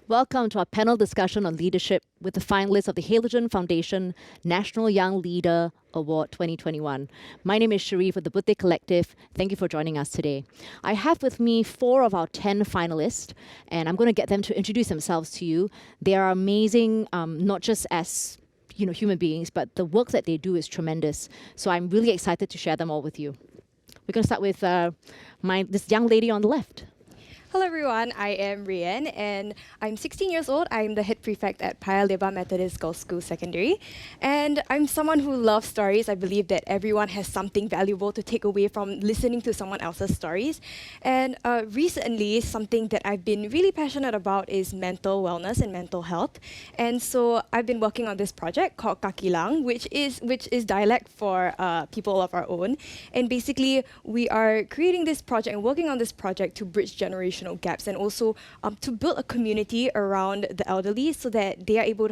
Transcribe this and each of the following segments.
Welcome to our panel discussion on leadership with the finalists of the Halogen Foundation National Young Leader Award 2021. My name is Sharif with the Buddha Collective. Thank you for joining us today. I have with me 4 of our 10 finalists, and I'm going to get them to introduce themselves to you. They are amazing, not just as human beings, but the work that they do is tremendous. So I'm really excited to share them all with you. We're going to start with this young lady on the left. Hello everyone, I am Rian and I'm 16 years old. I'm the head prefect at Paya Lebar Methodist Girls' School Secondary. And I'm someone who loves stories. I believe that everyone has something valuable to take away from listening to someone else's stories. And recently, something that I've been really passionate about is mental wellness and mental health. And so I've been working on this project called Kakilang, which is dialect for people of our own. And basically, we are creating this project and working on this project to bridge generational gaps and also to build a community around the elderly so that they are able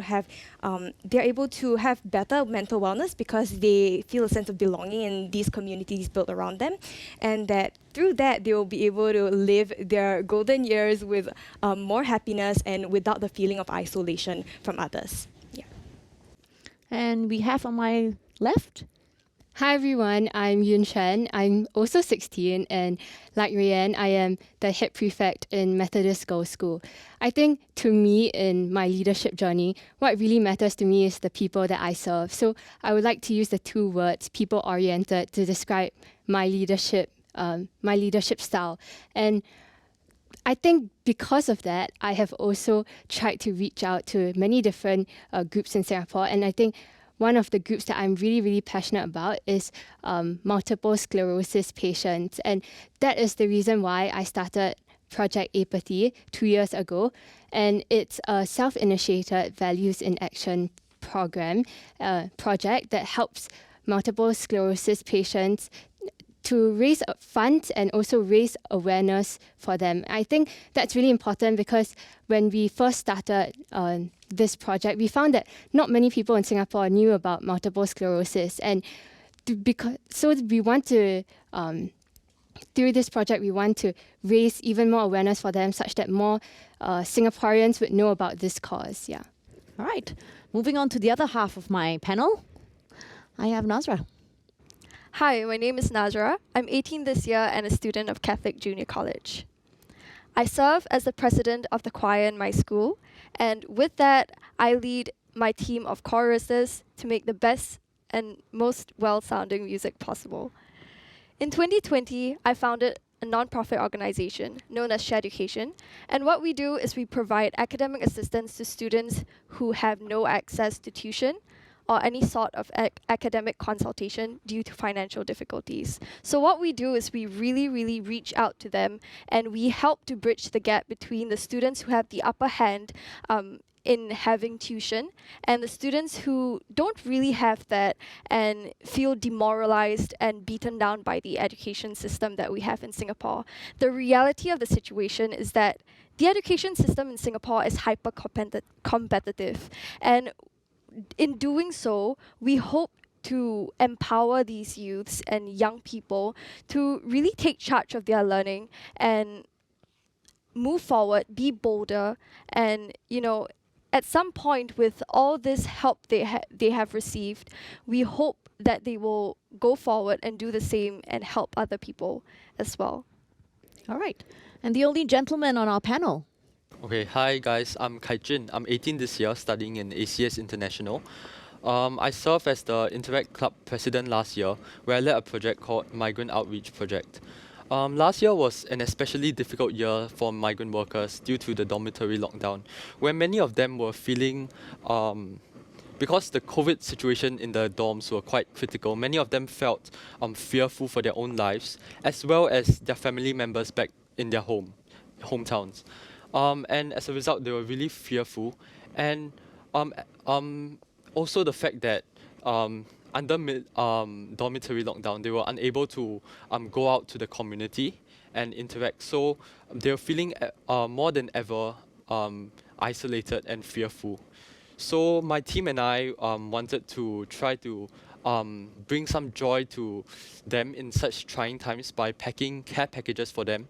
to have better mental wellness because they feel a sense of belonging in these communities built around them, and that through that they will be able to live their golden years with more happiness and without the feeling of isolation from others. Yeah. And we have on my left. Hi everyone, I'm Yun Chen. I'm also 16 and like Rian, I am the head prefect in Methodist Girls' School. I think to me in my leadership journey, what really matters to me is the people that I serve. So I would like to use the 2 words, people-oriented, to describe my leadership style. And I think because of that, I have also tried to reach out to many different groups in Singapore, and I think one of the groups that I'm really, really passionate about is multiple sclerosis patients. And that is the reason why I started Project Apathy 2 years ago. And it's a self-initiated values in action project that helps multiple sclerosis patients to raise funds and also raise awareness for them. I think that's really important because when we first started this project, we found that not many people in Singapore knew about multiple sclerosis. And so we want to, through this project, we want to raise even more awareness for them such that more Singaporeans would know about this cause. Yeah. All right. Moving on to the other half of my panel, I have Nazra. Hi, my name is Nazra. I'm 18 this year and a student of Catholic Junior College. I serve as the president of the choir in my school, and with that, I lead my team of choristers to make the best and most well-sounding music possible. In 2020, I founded a non-profit organization known as Shareducation, and what we do is we provide academic assistance to students who have no access to tuition or any sort of academic consultation due to financial difficulties. So what we do is we really reach out to them and we help to bridge the gap between the students who have the upper hand in having tuition and the students who don't really have that and feel demoralized and beaten down by the education system that we have in Singapore. The reality of the situation is that the education system in Singapore is hyper competitive, and in doing so, we hope to empower these youths and young people to really take charge of their learning and move forward, be bolder, and at some point with all this help they have received, we hope that they will go forward and do the same and help other people as well. All right. And the only gentleman on our panel. Okay, hi guys, I'm Kai Jin. I'm 18 this year, studying in ACS International. I served as the Interact Club president last year, where I led a project called Migrant Outreach Project. Last year was an especially difficult year for migrant workers due to the dormitory lockdown, where many of them were feeling, because the COVID situation in the dorms were quite critical, many of them felt fearful for their own lives, as well as their family members back in their hometowns. And as a result, they were really fearful. And also the fact that under dormitory lockdown, they were unable to go out to the community and interact. So they were feeling more than ever isolated and fearful. So my team and I wanted to try to bring some joy to them in such trying times by packing care packages for them.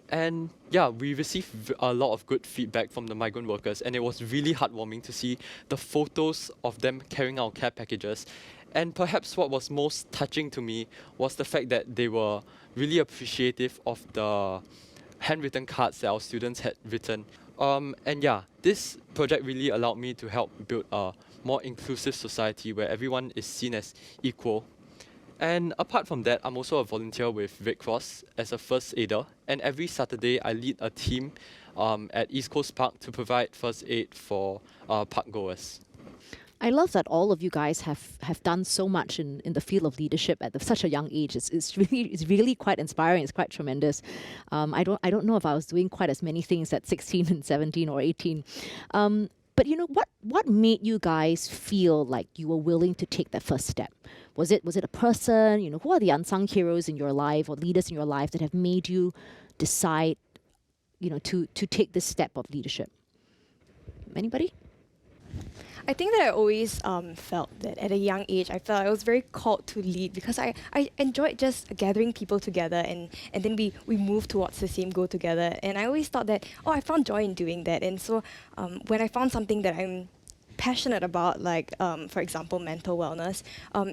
And yeah, we received a lot of good feedback from the migrant workers, and it was really heartwarming to see the photos of them carrying out care packages. And perhaps what was most touching to me was the fact that they were really appreciative of the handwritten cards that our students had written. And yeah, this project really allowed me to help build a more inclusive society where everyone is seen as equal. And apart from that, I'm also a volunteer with Red Cross as a first aider. And every Saturday, I lead a team at East Coast Park to provide first aid for park goers. I love that all of you guys have done so much in the field of leadership at such a young age. It's really quite inspiring. It's quite tremendous. I don't know if I was doing quite as many things at 16 and 17 or 18. But you know what made you guys feel like you were willing to take that first step? Was it a person? You know, who are the unsung heroes in your life or leaders in your life that have made you decide, you know, to take this step of leadership? Anybody? I think that I always felt that at a young age, I felt I was very called to lead because I enjoyed just gathering people together and then we moved towards the same goal together. And I always thought that, I found joy in doing that. And so when I found something that I'm passionate about, like for example mental wellness,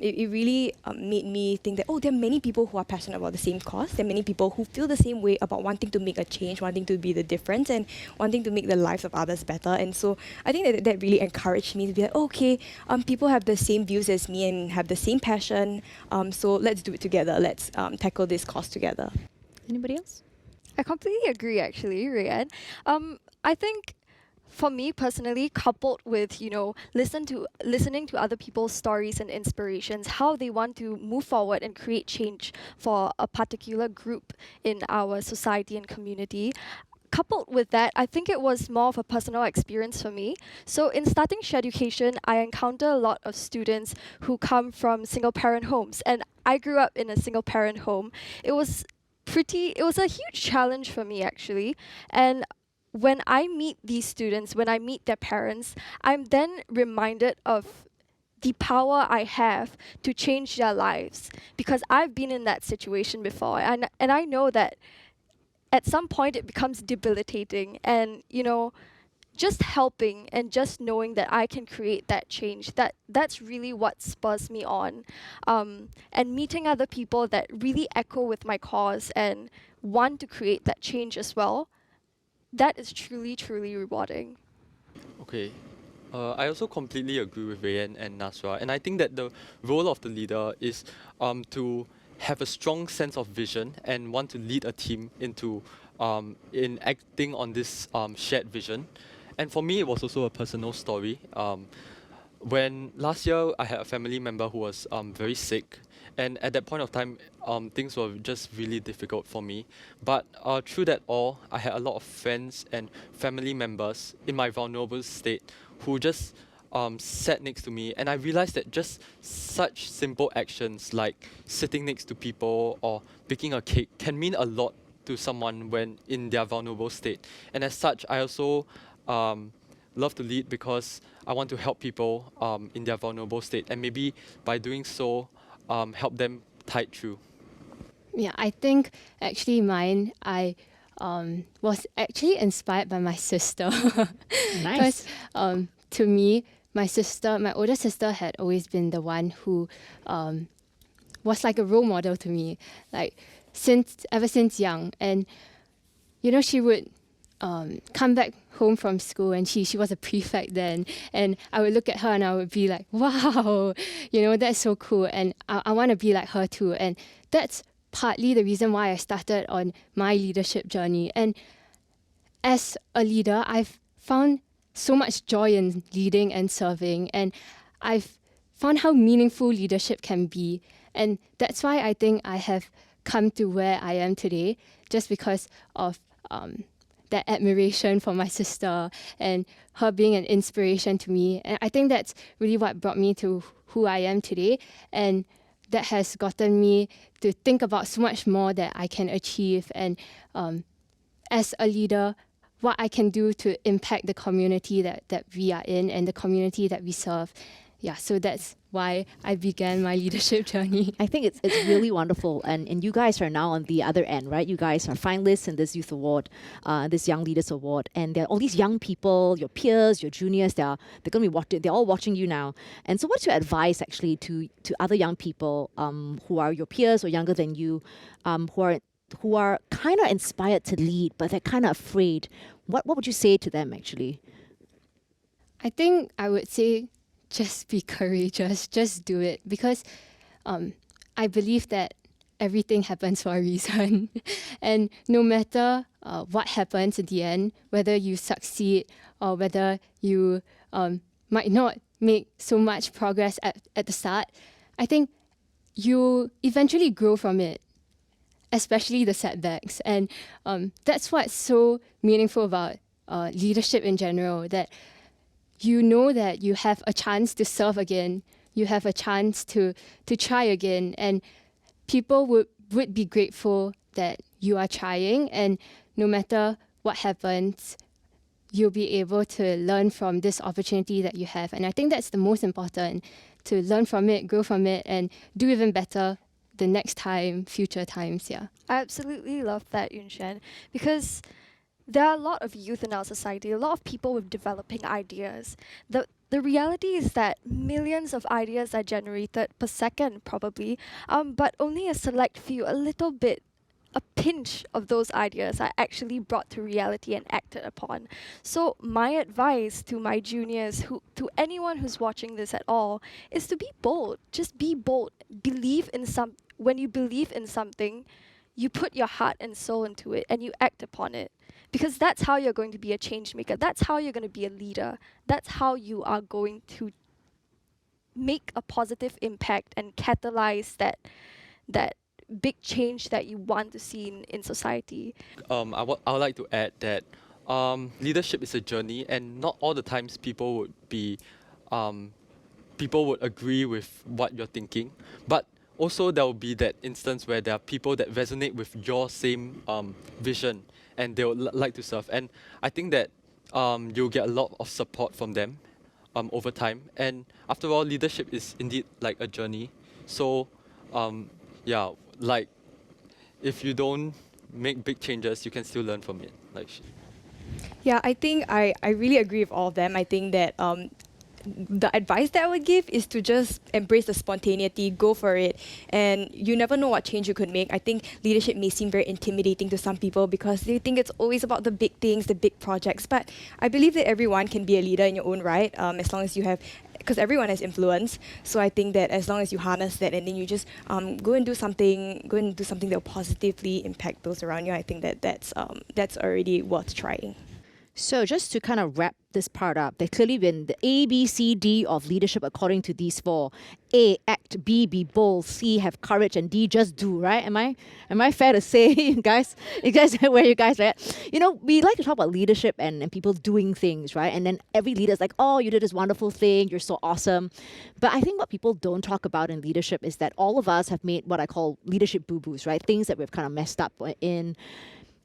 it really made me think that there are many people who are passionate about the same cause. There are many people who feel the same way about wanting to make a change, wanting to be the difference, and wanting to make the lives of others better. And so I think that really encouraged me to be like, okay, people have the same views as me and have the same passion, so let's do it together. Let's tackle this cause together. Anybody else? I completely agree, actually, Rhian. I think for me personally, coupled with listening to other people's stories and inspirations, how they want to move forward and create change for a particular group in our society and community. Coupled with that, I think it was more of a personal experience for me. So in starting Sheducation, I encounter a lot of students who come from single parent homes, and I grew up in a single parent home. It was a huge challenge for me, actually. And when I meet these students, when I meet their parents, I'm then reminded of the power I have to change their lives, because I've been in that situation before, and I know that at some point it becomes debilitating, and just helping and just knowing that I can create that change, that's really what spurs me on. And meeting other people that really echo with my cause and want to create that change as well, that is truly, truly rewarding. Okay. I also completely agree with Rayan and Nasra, and I think that the role of the leader is to have a strong sense of vision and want to lead a team in acting on this shared vision. And for me, it was also a personal story. When last year I had a family member who was very sick, and at that point of time, things were just really difficult for me. But through that all, I had a lot of friends and family members in my vulnerable state who just sat next to me, and I realized that just such simple actions like sitting next to people or baking a cake can mean a lot to someone when in their vulnerable state. And as such, I also love to lead because I want to help people in their vulnerable state, and maybe by doing so, help them tide through. Yeah, I think actually I was actually inspired by my sister. Nice. Because to me, my older sister had always been the one who was like a role model to me, like ever since young. And she would come back home from school, and she was a prefect then, and I would look at her and I would be like, wow, that's so cool, and I want to be like her too. And that's partly the reason why I started on my leadership journey. And as a leader, I've found so much joy in leading and serving, and I've found how meaningful leadership can be. And that's why I think I have come to where I am today, just because of that admiration for my sister and her being an inspiration to me. And I think that's really what brought me to who I am today. And that has gotten me to think about so much more that I can achieve. And as a leader, what I can do to impact the community that we are in and the community that we serve. yeah, so that's why I began my leadership journey. I think it's really wonderful, and you guys are now on the other end, right? You guys are finalists in this youth award, this Young Leaders Award, and there are all these young people, your peers, your juniors. They're going to be watching. They're all watching you now. And so, what's your advice actually to other young people who are your peers or younger than you, who are kind of inspired to lead, but they're kind of afraid? What would you say to them actually? I think I would say just be courageous, just do it, because I believe that everything happens for a reason. And no matter what happens in the end, whether you succeed or whether you might not make so much progress at the start, I think you eventually grow from it, especially the setbacks. And that's what's so meaningful about leadership in general, that you know that you have a chance to serve again, you have a chance to try again, and people would be grateful that you are trying, and no matter what happens, you'll be able to learn from this opportunity that you have. And I think that's the most important, to learn from it, grow from it, and do even better the next time, future times, yeah. I absolutely love that, Yunshan, because there are a lot of youth in our society, a lot of people with developing ideas. The reality is that millions of ideas are generated per second, probably, but only a select few, a little bit, a pinch of those ideas are actually brought to reality and acted upon. So my advice to my juniors, to anyone who's watching this at all, is to be bold. Just be bold. When you believe in something, you put your heart and soul into it and you act upon it. Because that's how you're going to be a change maker. That's how you're going to be a leader. That's how you are going to make a positive impact and catalyze that big change that you want to see in society. I would like to add that leadership is a journey, and not all the times people would agree with what you're thinking, but also there will be that instance where there are people that resonate with your same vision, and they would like to serve. And I think that you'll get a lot of support from them over time. And after all, leadership is indeed like a journey. So yeah, like if you don't make big changes, you can still learn from it. Yeah, I think I really agree with all of them. I think that the advice that I would give is to just embrace the spontaneity, go for it, and you never know what change you could make. I think leadership may seem very intimidating to some people because they think it's always about the big things, the big projects, but I believe that everyone can be a leader in your own right, as long as you have, because everyone has influence. So I think that as long as you harness that and then you just go and do something that will positively impact those around you, I think that that's already worth trying. So just to kind of wrap this part up, there's clearly been the A, B, C, D of leadership according to these four. A, act. B, be bold. C, have courage. And D, just do, right? Am I fair to say, you guys where you guys are at? You know, we like to talk about leadership and people doing things, right? And then every leader is like, oh, you did this wonderful thing. You're so awesome. But I think what people don't talk about in leadership is that all of us have made what I call leadership boo-boos, right? Things that we've kind of messed up in.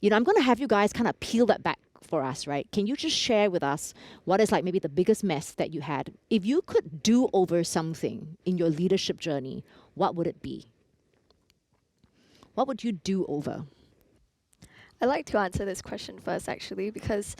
You know, I'm going to have you guys kind of peel that back for us, right? Can you just share with us what is like maybe the biggest mess that you had? If you could do over something in your leadership journey, what would it be? What would you do over? I'd like to answer this question first, actually, because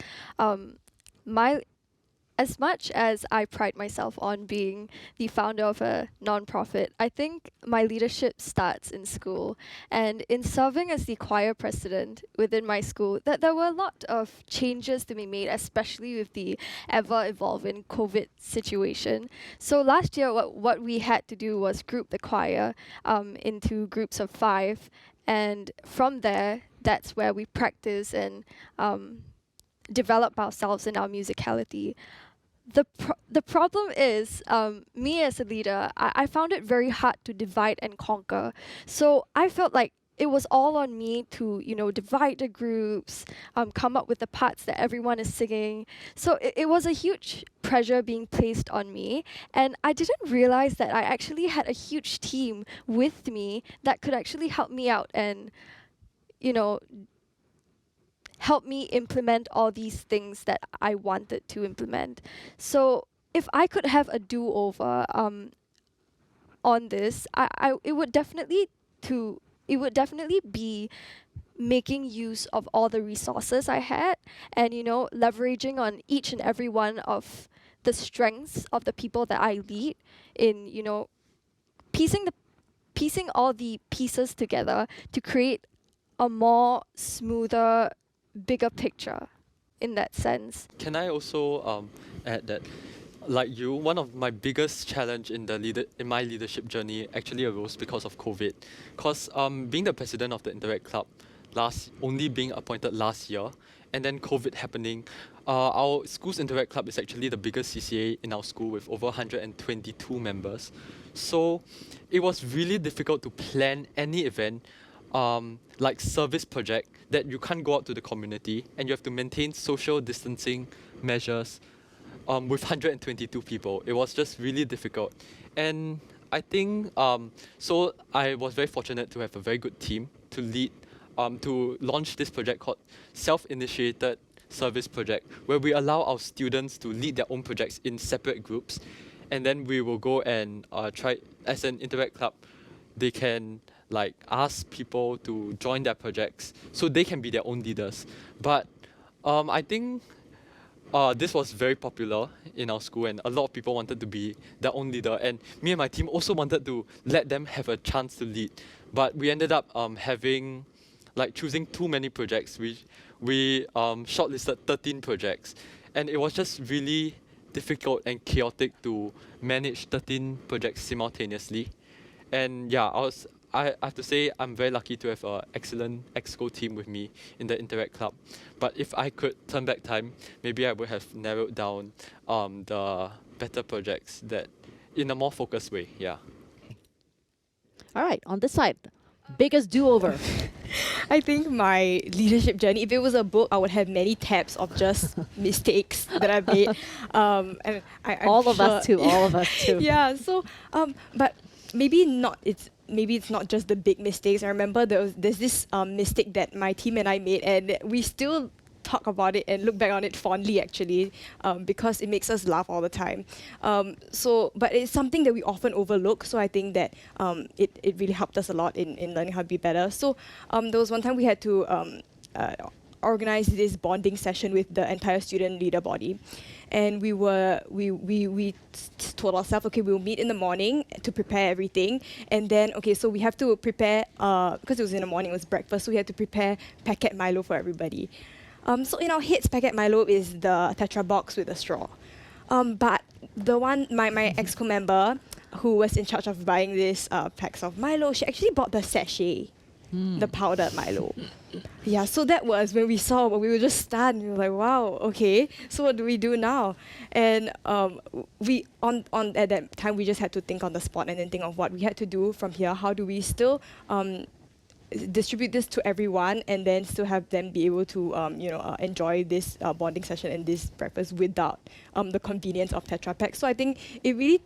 as much as I pride myself on being the founder of a nonprofit, I think my leadership starts in school. And in serving as the choir president within my school, that there were a lot of changes to be made, especially with the ever-evolving COVID situation. So last year, what we had to do was group the choir into groups of 5. And from there, that's where we practice and develop ourselves in our musicality. The problem is, me as a leader, I found it very hard to divide and conquer. So I felt like it was all on me to, divide the groups, come up with the parts that everyone is singing. So it was a huge pressure being placed on me. And I didn't realize that I actually had a huge team with me that could actually help me out and, help me implement all these things that I wanted to implement. So if I could have a do-over on this, it would definitely be making use of all the resources I had, and leveraging on each and every one of the strengths of the people that I lead in piecing all the pieces together to create a more smoother, bigger picture in that sense. Can I also add that, like you, one of my biggest challenge in my leadership journey actually arose because of COVID. Cause being the president of the Interact Club, only being appointed last year, and then COVID happening, our school's Interact Club is actually the biggest CCA in our school with over 122 members. So it was really difficult to plan any event, like service project, that you can't go out to the community and you have to maintain social distancing measures with 122 people. It was just really difficult. And I think, so I was very fortunate to have a very good team to lead, to launch this project called Self-Initiated Service Project, where we allow our students to lead their own projects in separate groups. And then we will go and try, as an Interact Club, they can like ask people to join their projects so they can be their own leaders. But I think this was very popular in our school, and a lot of people wanted to be their own leader, and me and my team also wanted to let them have a chance to lead. But we ended up choosing too many projects. We shortlisted 13 projects, and it was just really difficult and chaotic to manage 13 projects simultaneously. And yeah, I have to say I'm very lucky to have an excellent EXCO team with me in the Interact Club. But if I could turn back time, maybe I would have narrowed down the better projects that in a more focused way. Yeah. All right, on this side, biggest do-over. I think my leadership journey, if it was a book, I would have many tabs of just mistakes that I've made. And I'm All of sure- us too, all of us too. Yeah, so, but maybe it's not just the big mistakes. I remember there's this mistake that my team and I made, and we still talk about it and look back on it fondly, actually, because it makes us laugh all the time. But it's something that we often overlook, so I think that it really helped us a lot in learning how to be better. So there was one time we had to organize this bonding session with the entire student leader body. And we told ourselves, okay, we'll meet in the morning to prepare everything. And then, okay, so we have to prepare, because it was in the morning, it was breakfast, so we had to prepare packet Milo for everybody. So in our heads, packet Milo is the Tetra box with a straw. But the one, my EXCO member, who was in charge of buying this packs of Milo, she actually bought the sachet, the powdered Milo. Yeah, so that was when we saw, we were just stunned. We were like, wow, okay, so what do we do now? And at that time, we just had to think on the spot and then think of what we had to do from here. How do we still distribute this to everyone and then still have them be able to enjoy this bonding session and this breakfast without the convenience of Tetra Pak? So I think it really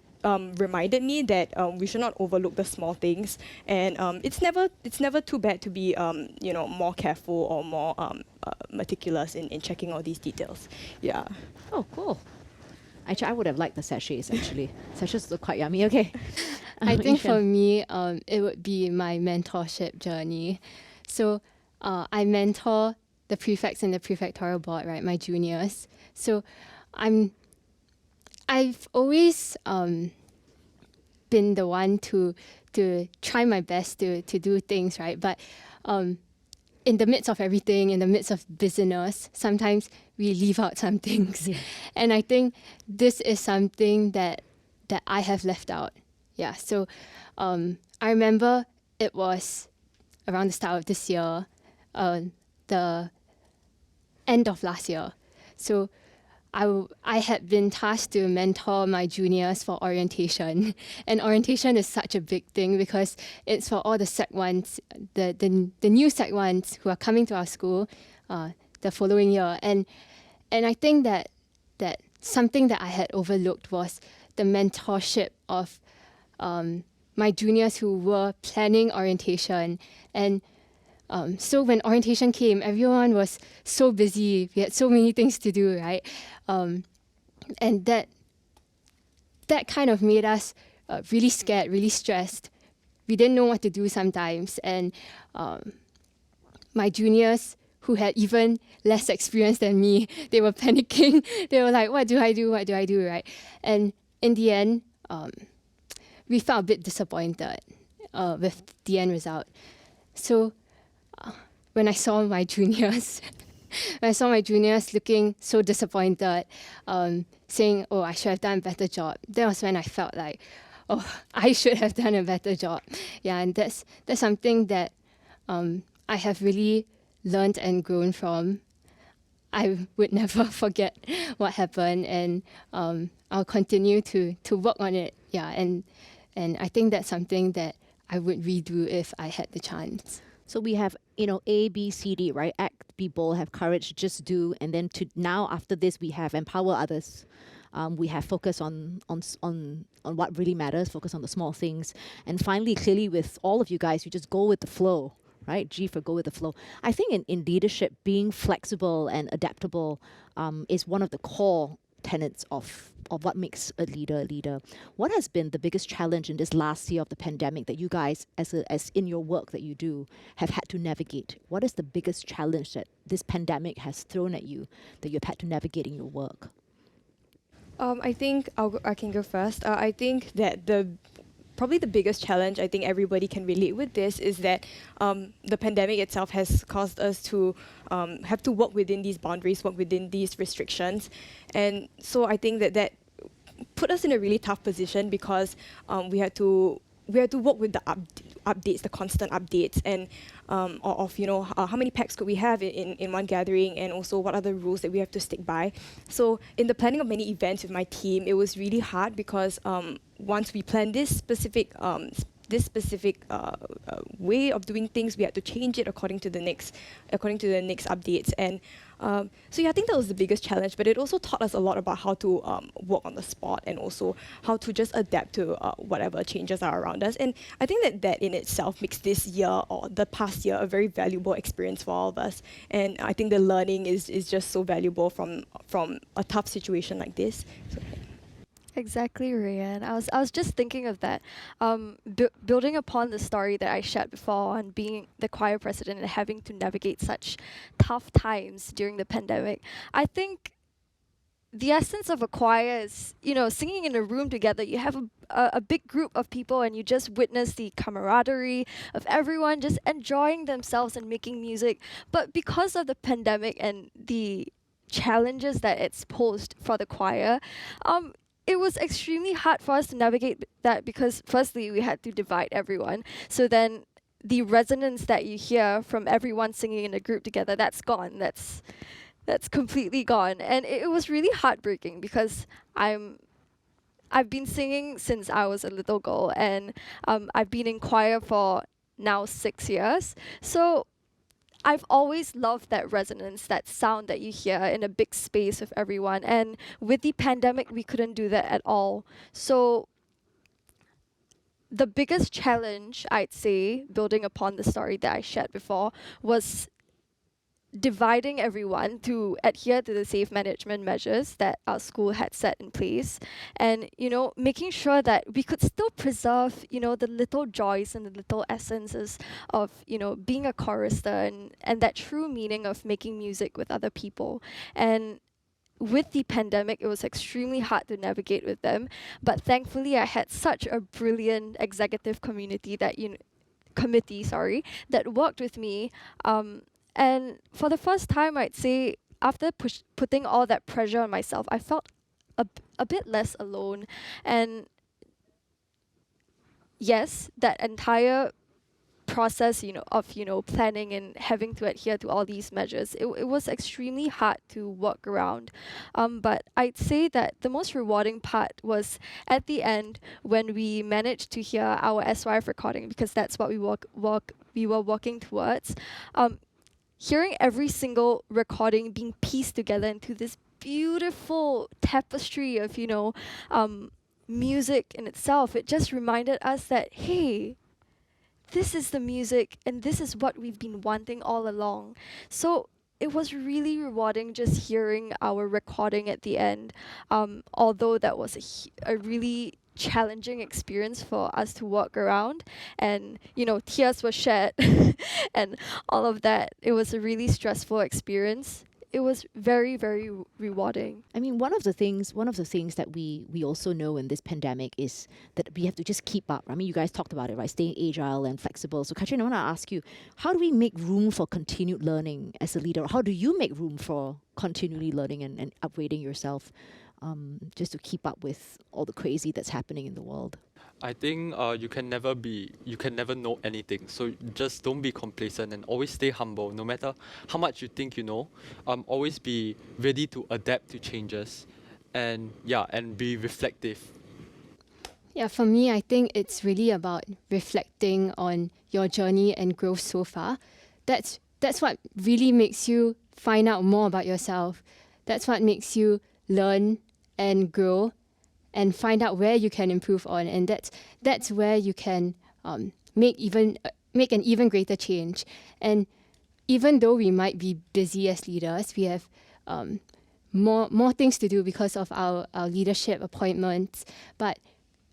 reminded me that we should not overlook the small things, and it's never too bad to be more careful or more meticulous in checking all these details. Yeah. Oh, cool. Actually, I would have liked the sachets, actually. Sachets look quite yummy. Okay. I think Yinshan. for me, it would be my mentorship journey. So I mentor the prefects in the prefectorial board, right? My juniors. So I've always been the one to try my best to do things, right? But in the midst of everything, in the midst of busyness, sometimes we leave out some things. Yeah. And I think this is something that I have left out. Yeah, so I remember it was around the start of this year, the end of last year. So I had been tasked to mentor my juniors for orientation. And orientation is such a big thing because it's for all the Sec 1s, the new Sec 1s who are coming to our school the following year. And I think that something that I had overlooked was the mentorship of my juniors who were planning orientation. And so when orientation came, everyone was so busy. We had so many things to do, right? And that that kind of made us really scared, really stressed. We didn't know what to do sometimes. And my juniors, who had even less experience than me, they were panicking. They were like, what do I do? What do I do, right? And in the end, we felt a bit disappointed with the end result. So when I saw my juniors, when I saw my juniors looking so disappointed, saying, oh, I should have done a better job, that was when I felt like, oh, I should have done a better job. Yeah, and that's something that I have really learned and grown from. I would never forget what happened, and I'll continue to work on it. Yeah, and I think that's something that I would redo if I had the chance. So we have, A, B, C, D, right? Act, be bold, have courage, just do, and then to now after this we have empower others. We have focus on what really matters, focus on the small things, and finally, clearly, with all of you guys, you just go with the flow, right? G for go with the flow. I think in leadership, being flexible and adaptable is one of the core tenets of what makes a leader a leader. What has been the biggest challenge in this last year of the pandemic that you guys, as in your work that you do, have had to navigate? What is the biggest challenge that this pandemic has thrown at you that you've had to navigate in your work? I think I can go first. I think that probably the biggest challenge, I think everybody can relate with this, is that the pandemic itself has caused us to have to work within these boundaries, work within these restrictions. And so I think that put us in a really tough position because we had to work with the updates, the constant updates, and of how many packs could we have in one gathering, and also what are the rules that we have to stick by. So in the planning of many events with my team, it was really hard because once we planned this specific way of doing things, we had to change it according to the next updates. And so yeah, I think that was the biggest challenge, but it also taught us a lot about how to work on the spot and also how to just adapt to whatever changes are around us. And I think that in itself makes this year or the past year a very valuable experience for all of us. And I think the learning is just so valuable from a tough situation like this. So, Exactly, Ryan. I was just thinking of that. Building upon the story that I shared before on being the choir president and having to navigate such tough times during the pandemic, I think the essence of a choir is, singing in a room together. You have a big group of people and you just witness the camaraderie of everyone just enjoying themselves and making music. But because of the pandemic and the challenges that it's posed for the choir, it was extremely hard for us to navigate that because firstly we had to divide everyone. So then the resonance that you hear from everyone singing in a group together, that's gone. That's completely gone. And it was really heartbreaking because I've been singing since I was a little girl, and I've been in choir for now 6 years. So I've always loved that resonance, that sound that you hear in a big space with everyone. And with the pandemic, we couldn't do that at all. So the biggest challenge, I'd say, building upon the story that I shared before, was dividing everyone to adhere to the safe management measures that our school had set in place, and making sure that we could still preserve the little joys and the little essences of being a chorister and that true meaning of making music with other people. And with the pandemic, it was extremely hard to navigate with them, but thankfully I had such a brilliant executive committee that worked with me. And for the first time, I'd say, after putting all that pressure on myself, I felt a bit less alone. And yes, that entire process, of planning and having to adhere to all these measures, it was extremely hard to work around. But I'd say that the most rewarding part was at the end when we managed to hear our SYF recording, because that's what we were working towards. Hearing every single recording being pieced together into this beautiful tapestry of, music in itself, it just reminded us that, hey, this is the music and this is what we've been wanting all along. So it was really rewarding just hearing our recording at the end. Although that was a really challenging experience for us to walk around, and tears were shed and all of that. It was a really stressful experience. It was very, very rewarding. I mean, one of the things that we also know in this pandemic is that we have to just keep up. I mean, you guys talked about it, right? Staying agile and flexible. So, Katrin, I want to ask you, how do we make room for continued learning as a leader? How do you make room for continually learning and upgrading yourself, just to keep up with all the crazy that's happening in the world? I think you can never know anything. So just don't be complacent and always stay humble. No matter how much you think you know, always be ready to adapt to changes, and be reflective. Yeah, for me, I think it's really about reflecting on your journey and growth so far. That's what really makes you find out more about yourself. That's what makes you learn and grow and find out where you can improve on, and that's where you can make an even greater change. And even though we might be busy as leaders, we have more things to do because of our leadership appointments. But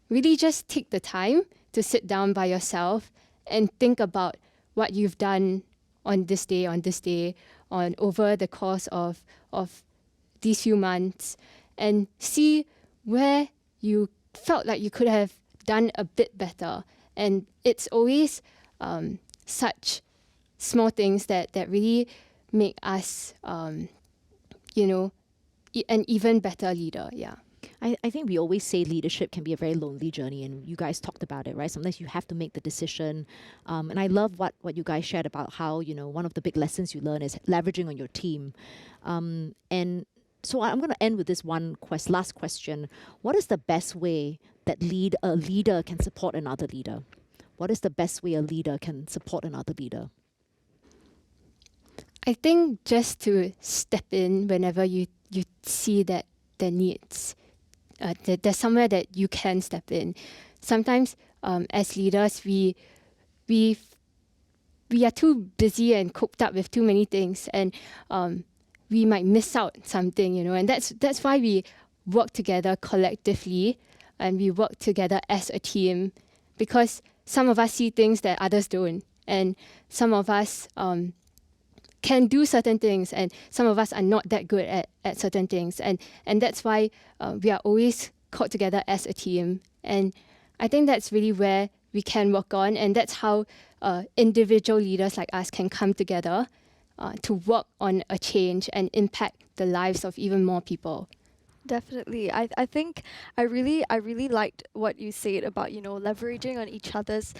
really just take the time to sit down by yourself and think about what you've done on this day, on over the course of these few months, and see where you felt like you could have done a bit better. And it's always such small things that really make us, an even better leader. Yeah. I think we always say leadership can be a very lonely journey, and you guys talked about it, right? Sometimes you have to make the decision. And I love what you guys shared about how, one of the big lessons you learn is leveraging on your team. And so I'm going to end with this last question. What is the best way that a leader can support another leader? What is the best way a leader can support another leader? I think just to step in whenever you see that there needs, there's somewhere that you can step in. Sometimes as leaders, we are too busy and cooped up with too many things, and we might miss out something, and that's why we work together collectively and we work together as a team, because some of us see things that others don't, and some of us can do certain things, and some of us are not that good at certain things, and that's why we are always called together as a team. And I think that's really where we can work on, and that's how individual leaders like us can come together to work on a change and impact the lives of even more people. Definitely. I think I really liked what you said about, leveraging on each other's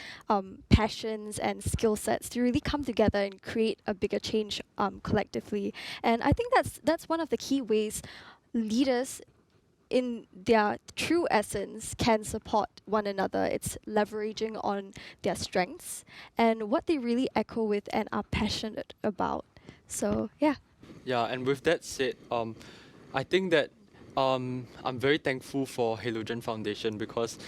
passions and skill sets to really come together and create a bigger change collectively. And I think that's one of the key ways leaders in their true essence can support one another. It's leveraging on their strengths and what they really echo with and are passionate about. So yeah. Yeah, and with that said, I think that I'm very thankful for Halogen Foundation because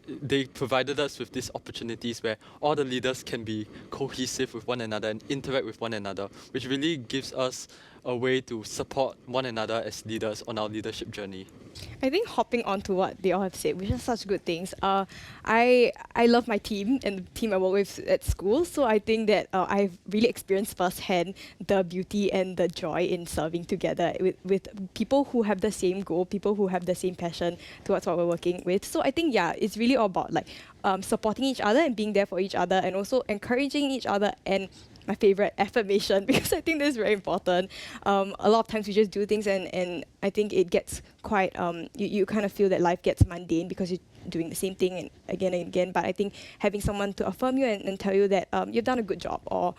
they provided us with these opportunities where all the leaders can be cohesive with one another and interact with one another, which really gives us a way to support one another as leaders on our leadership journey. I think hopping on to what they all have said, which are such good things. I love my team and the team I work with at school. So I think that I've really experienced firsthand the beauty and the joy in serving together with people who have the same goal, people who have the same passion towards what we're working with. So I think it's really all about supporting each other and being there for each other, and also encouraging each other, and my favorite, affirmation, because I think this is very important. A lot of times we just do things and I think it gets quite, you kind of feel that life gets mundane because you're doing the same thing and again. But I think having someone to affirm you and tell you that you've done a good job, or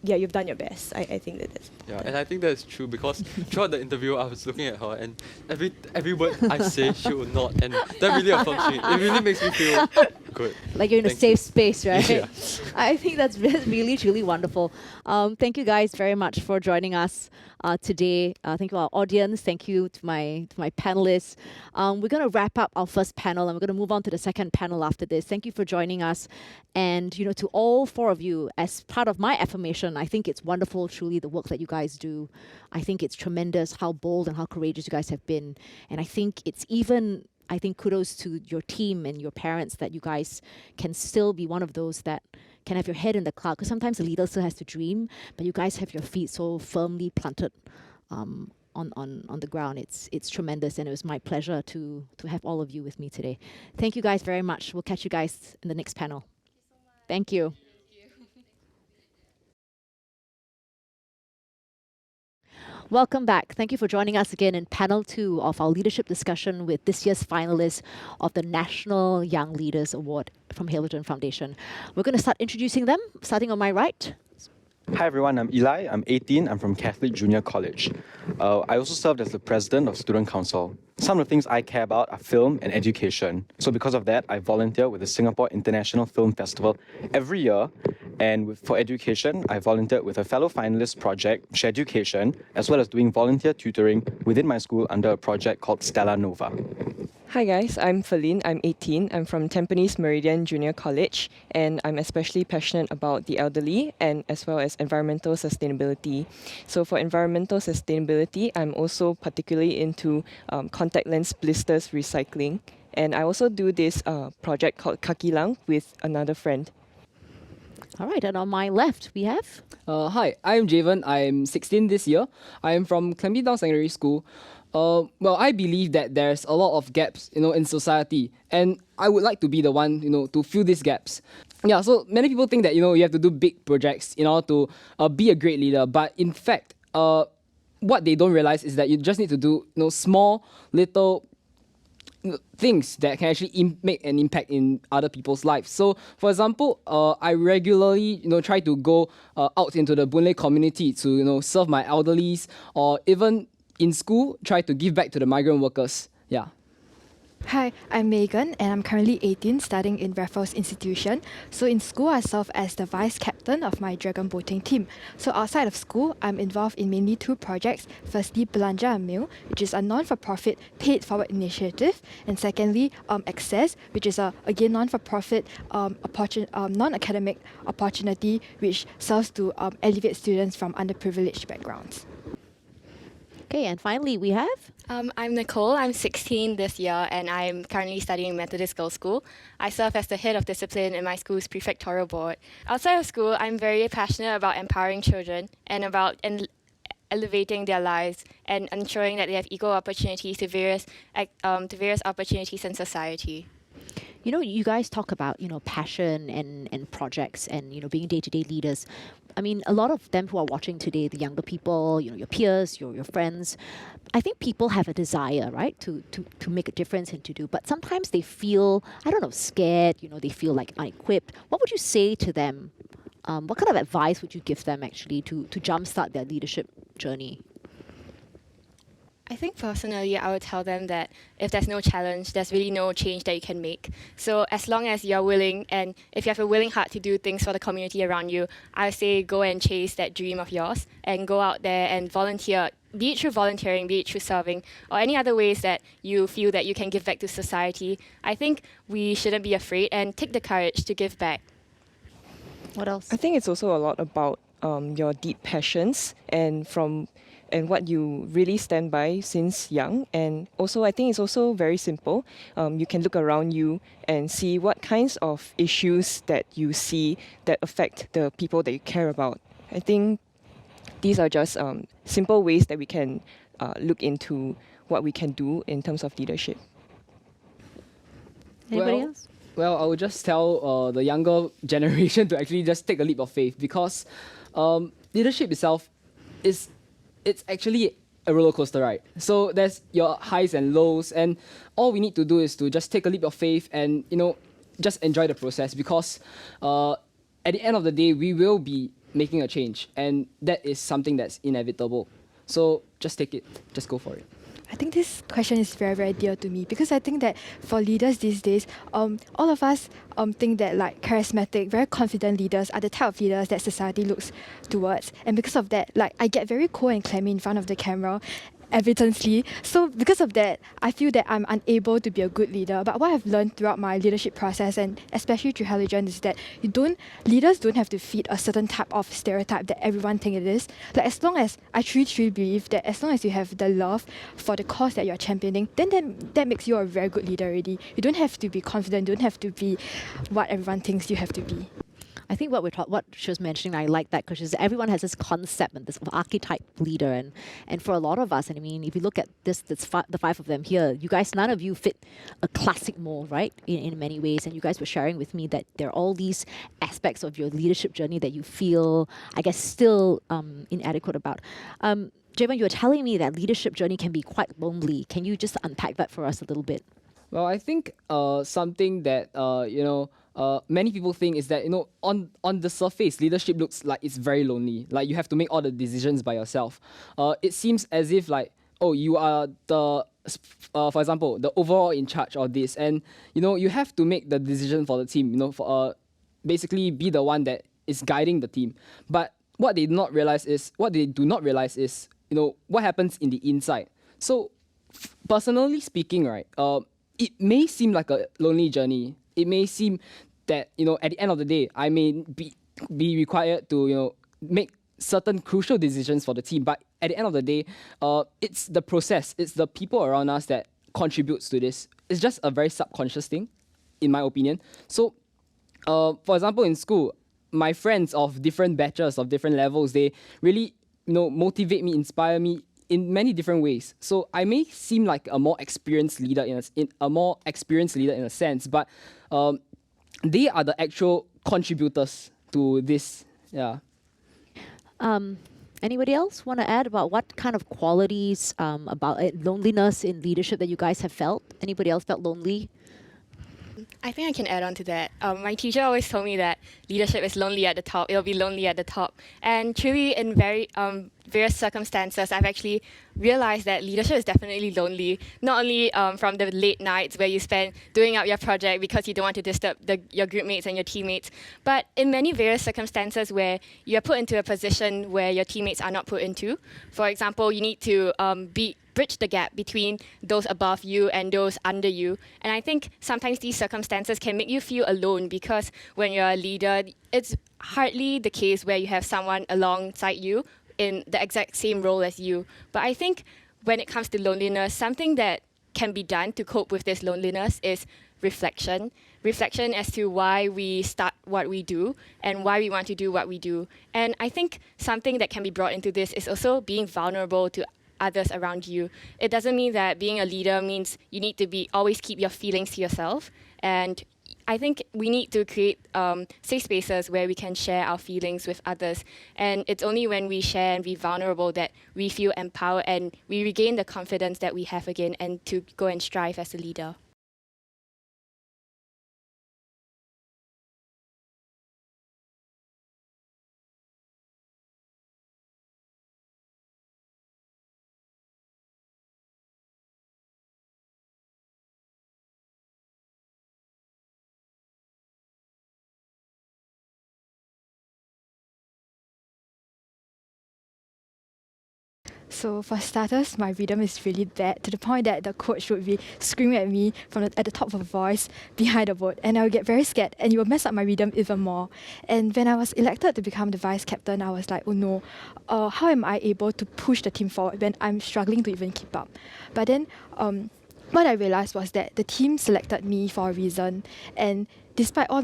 you've done your best. I think that's important. Yeah, and I think that's true because throughout the interview, I was looking at her, and every word I say, she would nod, and that really affirms me. It really makes me feel good. Like you're in a Thank safe space, right? Yeah. I think that's really, truly wonderful. Thank you guys very much for joining us. today. Thank you, our audience. Thank you to my panelists. We're going to wrap up our first panel, and we're going to move on to the second panel after this. Thank you for joining us. And, to all four of you, as part of my affirmation, I think it's wonderful, truly, the work that you guys do. I think it's tremendous how bold and how courageous you guys have been. And I think it's even, kudos to your team and your parents that you guys can still be one of those that can have your head in the cloud. Because sometimes a leader still has to dream, but you guys have your feet so firmly planted on the ground. It's tremendous, and it was my pleasure to have all of you with me today. Thank you guys very much. We'll catch you guys in the next panel. Thank you. Welcome back. Thank you for joining us again in panel 2 of our leadership discussion with this year's finalists of the National Young Leaders Award from Halogen Foundation. We're going to start introducing them, starting on my right. Hi everyone, I'm Eli, I'm 18, I'm from Catholic Junior College. I also served as the president of Student Council. Some of the things I care about are film and education. So because of that, I volunteer with the Singapore International Film Festival every year. And for education, I volunteered with a fellow finalist project, Shareducation, as well as doing volunteer tutoring within my school under a project called Stella Nova. Hi guys, I'm Feline, I'm 18, I'm from Tampines Meridian Junior College, and I'm especially passionate about the elderly and as well as environmental sustainability. So for environmental sustainability, I'm also particularly into contact lens blisters recycling, and I also do this project called Kakilang with another friend. All right, and on my left, we have... Hi, I'm Javen. I'm 16 this year. I'm from Clemby Down Secondary School. Well, I believe that there's a lot of gaps, in society, and I would like to be the one, to fill these gaps. Yeah, so many people think that, you have to do big projects in order to be a great leader, but in fact, what they don't realize is that you just need to do, small, little things that can actually make an impact in other people's lives. So, for example, I regularly, try to go out into the Boon Lay community to, serve my elderlies, or even in school, try to give back to the migrant workers. Yeah. Hi, I'm Megan, and I'm currently 18, studying in Raffles Institution. So in school, I serve as the vice captain of my dragon boating team. So outside of school, I'm involved in mainly 2 projects. Firstly, Belanja a Meal, which is a non-for-profit paid-forward initiative. And secondly, Access, which is again non-for-profit non-academic opportunity, which serves to elevate students from underprivileged backgrounds. Okay, and finally, we have... I'm Nicole. I'm 16 this year, and I'm currently studying Methodist Girls' School. I serve as the head of discipline in my school's prefectorial board. Outside of school, I'm very passionate about empowering children and about elevating their lives and ensuring that they have equal opportunities to various opportunities in society. You guys talk about, passion and projects and, being day-to-day leaders. I mean, a lot of them who are watching today, the younger people, your peers, your friends, I think people have a desire, right, to make a difference and to do. But sometimes they feel, scared, they feel like unequipped. What would you say to them? What kind of advice would you give them, actually, to jumpstart their leadership journey? I think personally, I would tell them that if there's no challenge, there's really no change that you can make. So as long as you're willing, and if you have a willing heart to do things for the community around you, I say go and chase that dream of yours and go out there and volunteer, be it through volunteering, be it through serving, or any other ways that you feel that you can give back to society. I think we shouldn't be afraid and take the courage to give back. What else? I think it's also a lot about your deep passions and what you really stand by since young. And also, I think it's also very simple. You can look around you and see what kinds of issues that you see that affect the people that you care about. I think these are just simple ways that we can look into what we can do in terms of leadership. Anybody else? Well, I would just tell the younger generation to actually just take a leap of faith, because leadership itself it's actually a roller coaster ride. So there's your highs and lows, and all we need to do is to just take a leap of faith and just enjoy the process, because at the end of the day we will be making a change, and that is something that's inevitable. So just take it, just go for it. I think this question is very, very dear to me because I think that for leaders these days, all of us think that like charismatic, very confident leaders are the type of leaders that society looks towards. And because of that, like I get very cold and clammy in front of the camera evidently. So because of that, I feel that I'm unable to be a good leader. But what I've learned throughout my leadership process and especially through Halogen is that leaders don't have to fit a certain type of stereotype that everyone thinks it is. Like as long as I truly believe that as long as you have the love for the cause that you're championing, then that makes you a very good leader already. You don't have to be confident, you don't have to be what everyone thinks you have to be. I think what she was mentioning, I like that because everyone has this concept and this archetype leader, and for a lot of us, and I mean, if you look at the 5 of them here, you guys, none of you fit a classic mold, right? In many ways, and you guys were sharing with me that there are all these aspects of your leadership journey that you feel, I guess, still inadequate about. Javon, you were telling me that leadership journey can be quite lonely. Can you just unpack that for us a little bit? Well, I think something that many people think is that on the surface, leadership looks like it's very lonely. Like you have to make all the decisions by yourself. It seems as if like you are the for example the overall in charge of this, and you have to make the decision for the team. For basically be the one that is guiding the team. But what they do not realize is what happens in the inside. So personally speaking, right, it may seem like a lonely journey. It may seem that at the end of the day, I may be required to make certain crucial decisions for the team. But at the end of the day, it's the process, it's the people around us that contributes to this. It's just a very subconscious thing, in my opinion. So, for example, in school, my friends of different batches, of different levels, they really motivate me, inspire me in many different ways. So I may seem like a more experienced leader in a sense, but they are the actual contributors to this. Yeah. Anybody else want to add about what kind of qualities about loneliness in leadership that you guys have felt? Anybody else felt lonely? I think I can add on to that. My teacher always told me that leadership is lonely at the top. It'll be lonely at the top. And truly, in various circumstances, I've actually realized that leadership is definitely lonely. Not only from the late nights where you spend doing out your project because you don't want to disturb your group mates and your teammates, but in many various circumstances where you are put into a position where your teammates are not put into. For example, you need to bridge the gap between those above you and those under you. And I think sometimes these circumstances can make you feel alone because when you're a leader, it's hardly the case where you have someone alongside you in the exact same role as you. But I think when it comes to loneliness, something that can be done to cope with this loneliness is reflection. Reflection as to why we start what we do and why we want to do what we do. And I think something that can be brought into this is also being vulnerable to others around you. It doesn't mean that being a leader means you need to always keep your feelings to yourself. And I think we need to create safe spaces where we can share our feelings with others. And it's only when we share and be vulnerable that we feel empowered and we regain the confidence that we have again and to go and strive as a leader. So for starters, my rhythm is really bad to the point that the coach would be screaming at me at the top of a voice behind the board, and I would get very scared, and it would mess up my rhythm even more. And when I was elected to become the vice captain, I was like, oh no, how am I able to push the team forward when I'm struggling to even keep up? But then what I realized was that the team selected me for a reason, and despite all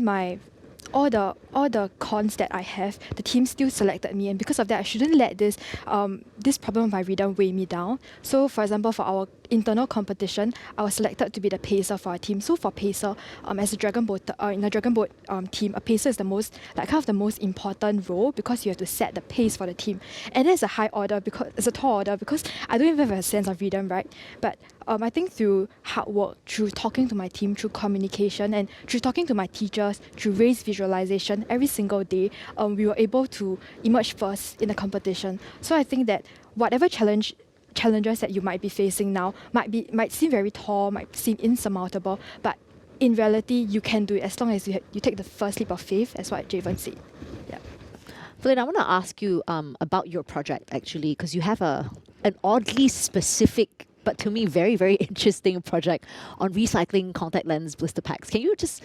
the cons that I have, the team still selected me, and because of that, I shouldn't let this problem of my rhythm weigh me down. So, for example, for our internal competition, I was selected to be the pacer for our team. So for pacer, as a dragon boat in a dragon boat team, a pacer is the most important role because you have to set the pace for the team, and that's a high order because it's a tall order because I don't even have a sense of rhythm, right? But I think through hard work, through talking to my team, through communication, and through talking to my teachers, through raised visualization every single day, we were able to emerge first in the competition. So I think that whatever challenge challenges that you might be facing now might seem very tall, might seem insurmountable, but in reality, you can do it as long as you take the first leap of faith, as what Javen said. Yeah. Flynn, I want to ask you about your project actually, because you have an oddly specific, but to me very, very interesting project on recycling contact lens blister packs. Can you just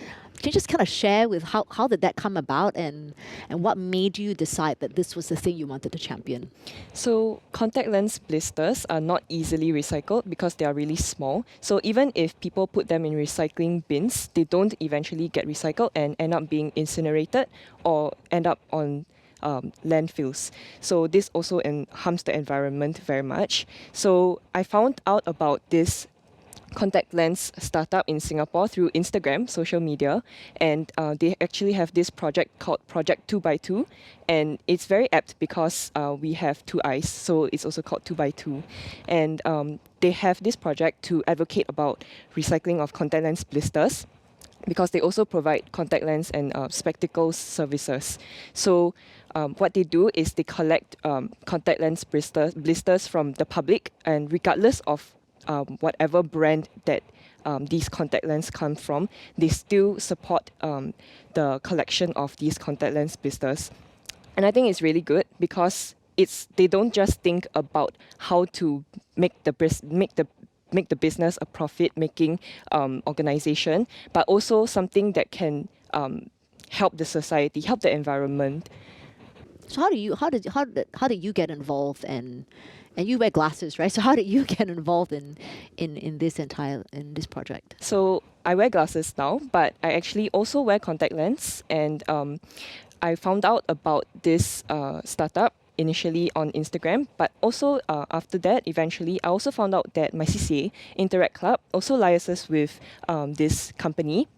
kind of share with how did that come about, and what made you decide that this was the thing you wanted to champion? So contact lens blisters are not easily recycled because they are really small. So even if people put them in recycling bins, they don't eventually get recycled and end up being incinerated or end up on landfills. So this also harms the environment very much. So I found out about this contact lens startup in Singapore through Instagram, social media, and they actually have this project called Project 2x2, and it's very apt because we have two eyes, so it's also called 2x2, and they have this project to advocate about recycling of contact lens blisters, because they also provide contact lens and spectacles services. So what they do is they collect contact lens blisters from the public, and regardless of whatever brand that these contact lenses come from, they still support the collection of these contact lens blisters. And I think it's really good because they don't just think about how to make the business a profit-making organization, but also something that can help the society, help the environment. So how did you get involved, and you wear glasses, right? So how did you get involved in this project? So I wear glasses now, but I actually also wear contact lens, and I found out about this startup initially on Instagram, but also after that, eventually, I also found out that my CCA, Interact Club, also liaises with this company.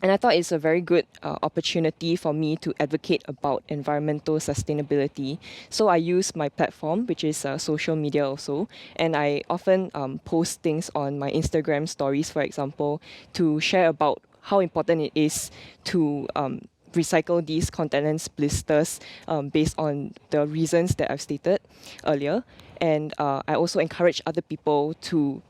And I thought it's a very good opportunity for me to advocate about environmental sustainability. So I use my platform, which is social media also, and I often post things on my Instagram stories, for example, to share about how important it is to recycle these contact lens blisters based on the reasons that I've stated earlier. And I also encourage other people to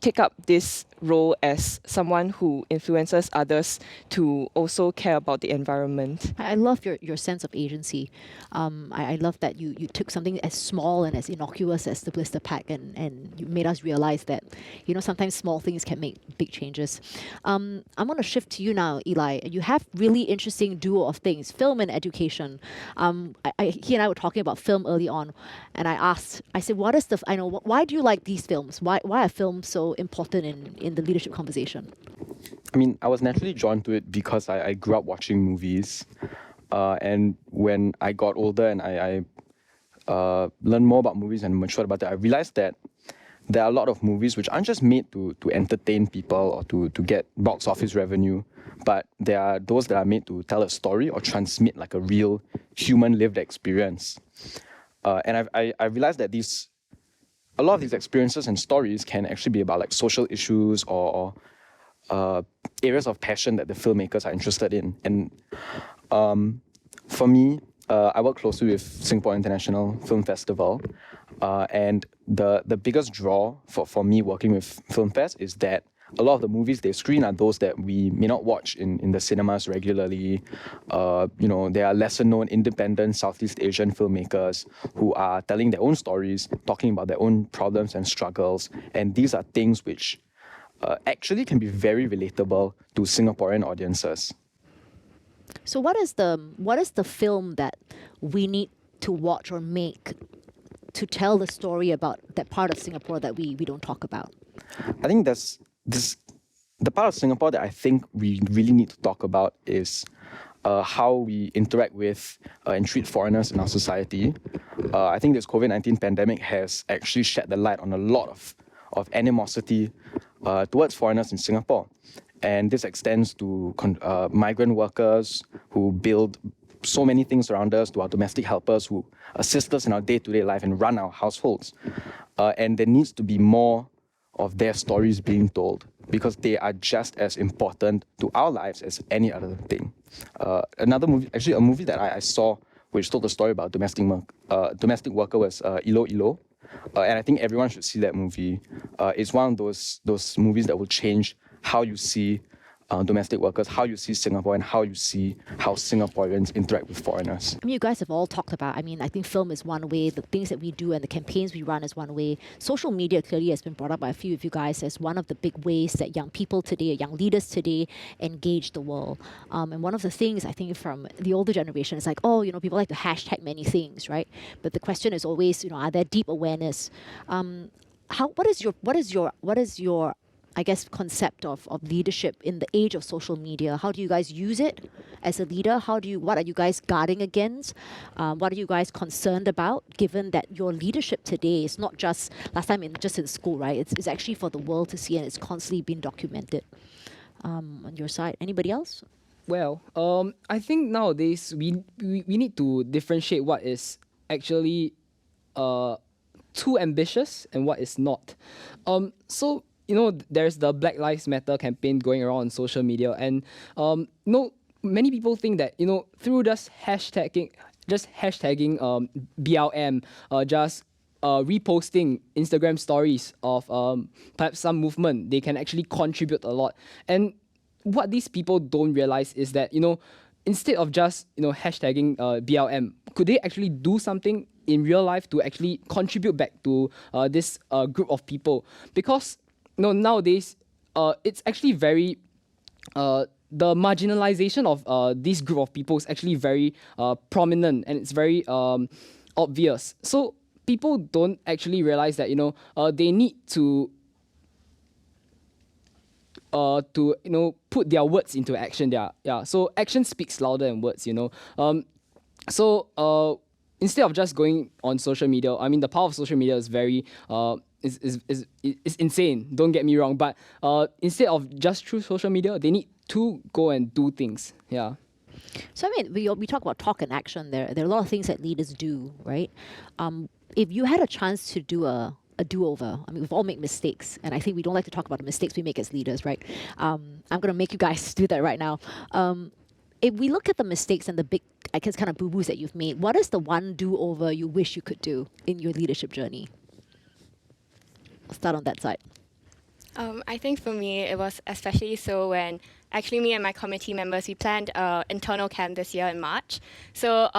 take up this role as someone who influences others to also care about the environment. I love your sense of agency. I love that you took something as small and as innocuous as the blister pack, and you made us realize that, sometimes small things can make big changes. I'm going to shift to you now, Eli. You have really interesting duo of things, film and education. He and I were talking about film early on, and I said, why do you like these films? Why are films so important in the leadership conversation? I mean, I was naturally drawn to it because I grew up watching movies. And when I got older and I learned more about movies and matured about it, I realized that there are a lot of movies which aren't just made to entertain people or to get box office revenue, but there are those that are made to tell a story or transmit like a real human lived experience. And I realized that a lot of these experiences and stories can actually be about like social issues or areas of passion that the filmmakers are interested in. And for me, I work closely with Singapore International Film Festival, and the biggest draw for me working with Film Fest is that a lot of the movies they screen are those that we may not watch in the cinemas regularly. There are lesser known independent Southeast Asian filmmakers who are telling their own stories, talking about their own problems and struggles. And these are things which actually can be very relatable to Singaporean audiences. So what is the film that we need to watch or make to tell the story about that part of Singapore that we don't talk about? I think the part of Singapore that I think we really need to talk about is how we interact with and treat foreigners in our society. I think this COVID-19 pandemic has actually shed the light on a lot of animosity towards foreigners in Singapore. And this extends to migrant workers who build so many things around us, to our domestic helpers who assist us in our day-to-day life and run our households. And there needs to be more of their stories being told, because they are just as important to our lives as any other thing. Another movie, actually a movie that I saw which told the story about domestic worker was Ilo Ilo. and I think everyone should see that movie. It's one of those movies that will change how you see domestic workers, how you see Singapore, and how you see how Singaporeans interact with foreigners. I mean, you guys have all talked about, I think film is one way, the things that we do and the campaigns we run is one way. Social media clearly has been brought up by a few of you guys as one of the big ways that young people today, young leaders today, engage the world. And one of the things I think from the older generation is like, people like to hashtag many things, right? But the question is always, are there deep awareness? What is your I guess, concept of leadership in the age of social media? How do you guys use it as a leader? What are you guys guarding against? What are you guys concerned about, given that your leadership today is not just, last time just in school, right? It's actually for the world to see, and it's constantly being documented. On your side, anybody else? Well, I think nowadays we need to differentiate what is actually too ambitious and what is not. So there's the Black Lives Matter campaign going around on social media, and many people think that through just hashtagging BLM, just reposting Instagram stories of perhaps some movement, they can actually contribute a lot. And what these people don't realize is that instead of just hashtagging BLM, could they actually do something in real life to actually contribute back to this group of people? Because nowadays, it's actually very the marginalization of this group of people is actually very prominent, and it's very obvious. So people don't actually realize that they need to put their words into action. So action speaks louder than words. So instead of just going on social media, I mean, the power of social media is very is insane, don't get me wrong, but instead of just through social media, they need to go and do things. So I mean, we talk about talk and action. There are a lot of things that leaders do, right? If you had a chance to do a do-over, I mean, we've all made mistakes, and I think we don't like to talk about the mistakes we make as leaders, right? I'm going to make you guys do that right now. If we look at the mistakes and the big, I guess, kind of boo-boos that you've made, what is the one do-over you wish you could do in your leadership journey? I'll start on that side. I think for me, it was especially so when actually me and my committee members, we planned an internal camp this year in March. So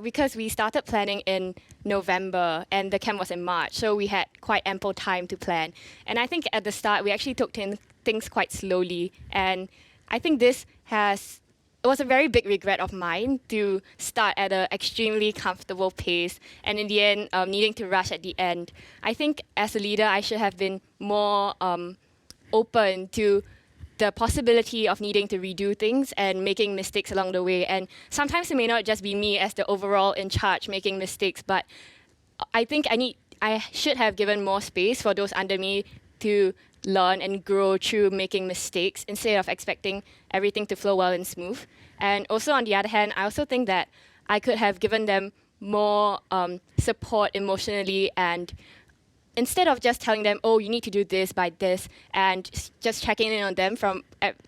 because we started planning in November and the camp was in March, so we had quite ample time to plan. And I think at the start, we actually took things quite slowly. And I think it was a very big regret of mine to start at an extremely comfortable pace and in the end needing to rush at the end. I think as a leader, I should have been more open to the possibility of needing to redo things and making mistakes along the way. And sometimes it may not just be me as the overall in charge making mistakes, but I think I should have given more space for those under me to learn and grow through making mistakes instead of expecting everything to flow well and smooth. And also on the other hand, I also think that I could have given them more support emotionally, and instead of just telling them, oh, you need to do this by this, and just checking in on them from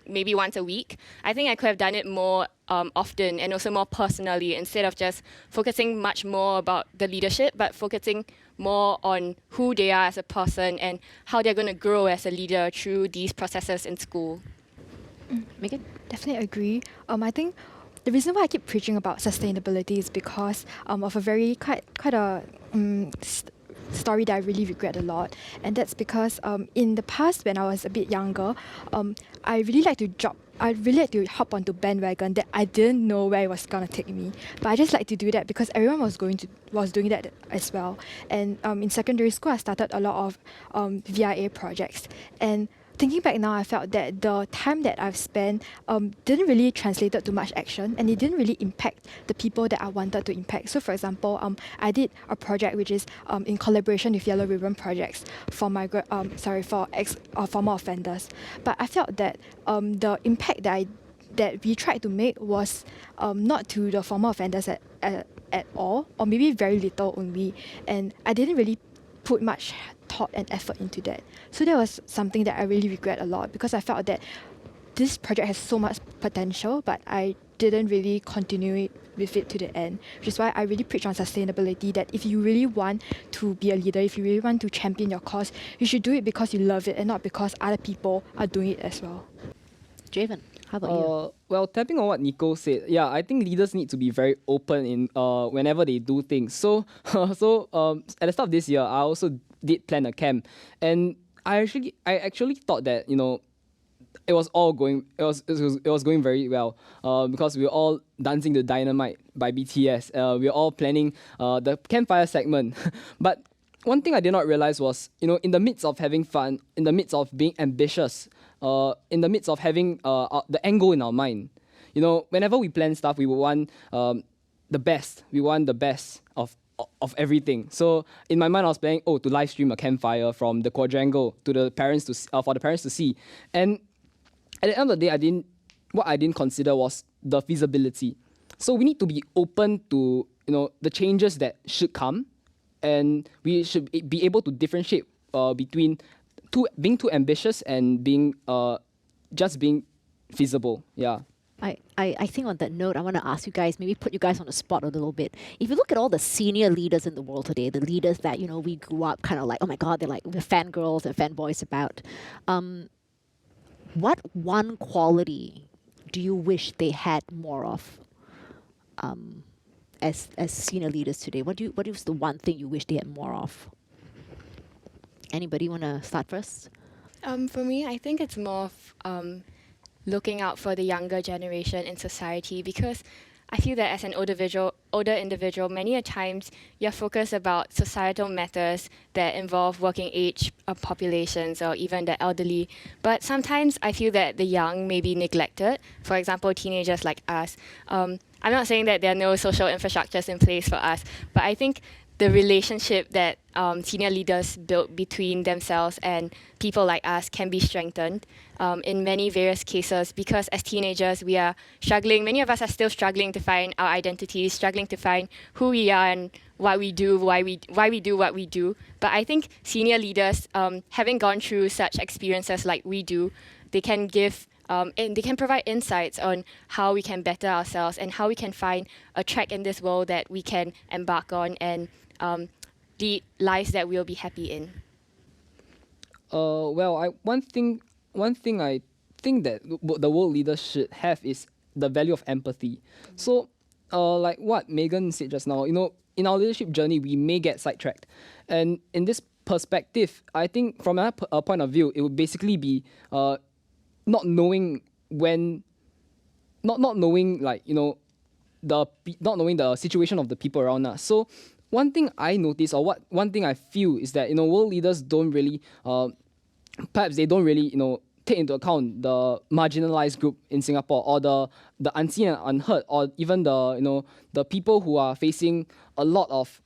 maybe once a week, I think I could have done it more often and also more personally, instead of just focusing much more about the leadership, but focusing more on who they are as a person and how they're going to grow as a leader through these processes in school. Megan? Definitely agree. I think the reason why I keep preaching about sustainability is because of a very quite a story that I really regret a lot, and that's because in the past when I was a bit younger, I really like to hop onto bandwagon that I didn't know where it was gonna take me, but I just like to do that because everyone was doing that as well. And in secondary school, I started a lot of VIA projects, and thinking back now, I felt that the time that I've spent didn't really translate to much action, and it didn't really impact the people that I wanted to impact. So, for example, I did a project which is in collaboration with Yellow Ribbon Projects for former offenders. But I felt that the impact that we tried to make was not to the former offenders at all, or maybe very little only, and I didn't really put much thought and effort into that. So that was something that I really regret a lot, because I felt that this project has so much potential, but I didn't really continue with it to the end, which is why I really preach on sustainability, that if you really want to be a leader, if you really want to champion your cause, you should do it because you love it and not because other people are doing it as well. Javen, how about you? Well, tapping on what Nico said, yeah, I think leaders need to be very open in whenever they do things. So, at the start of this year, I also did plan a camp, and I actually thought that it was all going it was going very well because we were all dancing to Dynamite by BTS. We were all planning the campfire segment, but one thing I did not realize was, in the midst of having fun, in the midst of being ambitious, in the midst of having the end goal in our mind, whenever we plan stuff, we would want the best. We want the best of everything. So in my mind, I was planning, to live stream a campfire from the quadrangle to the parents for the parents to see. And at the end of the day, what I didn't consider was the feasibility. So we need to be open to the changes that should come, and we should be able to differentiate between being too ambitious and being just being feasible. Yeah. I think on that note, I want to ask you guys, maybe put you guys on the spot a little bit. If you look at all the senior leaders in the world today, the leaders that, we grew up kind of like, oh my God, they're like, we're fangirls and fanboys about. What one quality do you wish they had more of as senior leaders today? What is the one thing you wish they had more of? Anybody want to start first? For me, I think it's more of looking out for the younger generation in society, because I feel that as an older individual, many a times you're focused about societal matters that involve working age populations or even the elderly. But sometimes I feel that the young may be neglected. For example, teenagers like us. I'm not saying that there are no social infrastructures in place for us, but I think the relationship that senior leaders build between themselves and people like us can be strengthened in many various cases, because as teenagers we are struggling. Many of us are still struggling to find our identities, struggling to find who we are and what we do, why we do what we do. But I think senior leaders, having gone through such experiences like we do, they can give and they can provide insights on how we can better ourselves and how we can find a track in this world that we can embark on and lead lives that we'll be happy in. One thing I think that the world leaders should have is the value of empathy. So, like what Megan said just now, in our leadership journey, we may get sidetracked, and in this perspective, I think from a point of view, it would basically be not knowing not knowing the situation of the people around us. So one thing I notice, or one thing I feel, is that world leaders don't really perhaps they don't really take into account the marginalized group in Singapore, or the unseen and unheard, or even the people who are facing a lot of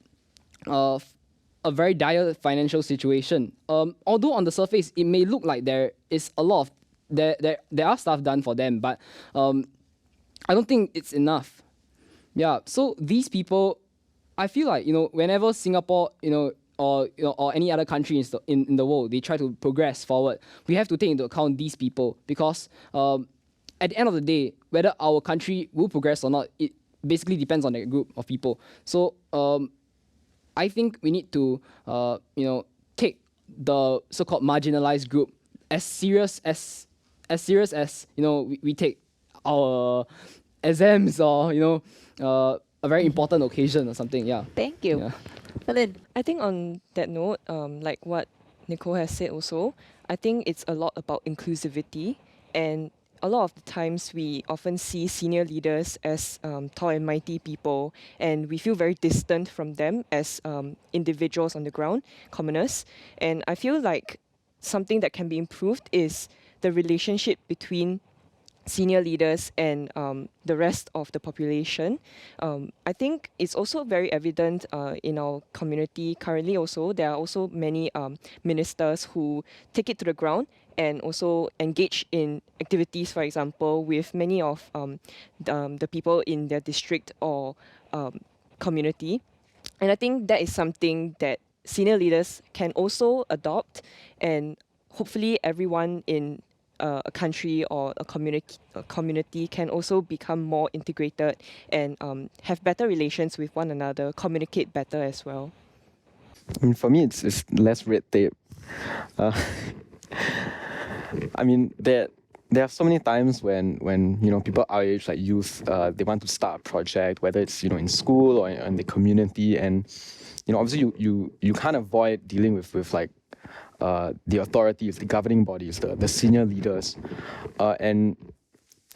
a very dire financial situation. Although on the surface it may look like there is a lot of there are stuff done for them, but I don't think it's enough. Yeah, so these people, I feel like whenever Singapore or any other country in the world, they try to progress forward, we have to take into account these people, because at the end of the day, whether our country will progress or not, it basically depends on that group of people. So I think we need to take the so-called marginalized group as serious as we take our exams, or a very important occasion or something. Yeah. Thank you. Yeah. Lynn. I think on that note, like what Nicole has said also, I think it's a lot about inclusivity, and a lot of the times we often see senior leaders as tall and mighty people, and we feel very distant from them as individuals on the ground, commoners. And I feel like something that can be improved is the relationship between senior leaders and the rest of the population. I think it's also very evident in our community currently also. There are also many ministers who take it to the ground and also engage in activities, for example, with many of the people in their district or community. And I think that is something that senior leaders can also adopt, and hopefully everyone in a country or a community can also become more integrated and have better relations with one another, communicate better as well. I mean, for me, it's less red tape. Uh, I mean, there are so many times when people our age, like youth, they want to start a project, whether it's in school or in the community, and obviously you can't avoid dealing with like the authorities, the governing bodies, the senior leaders, and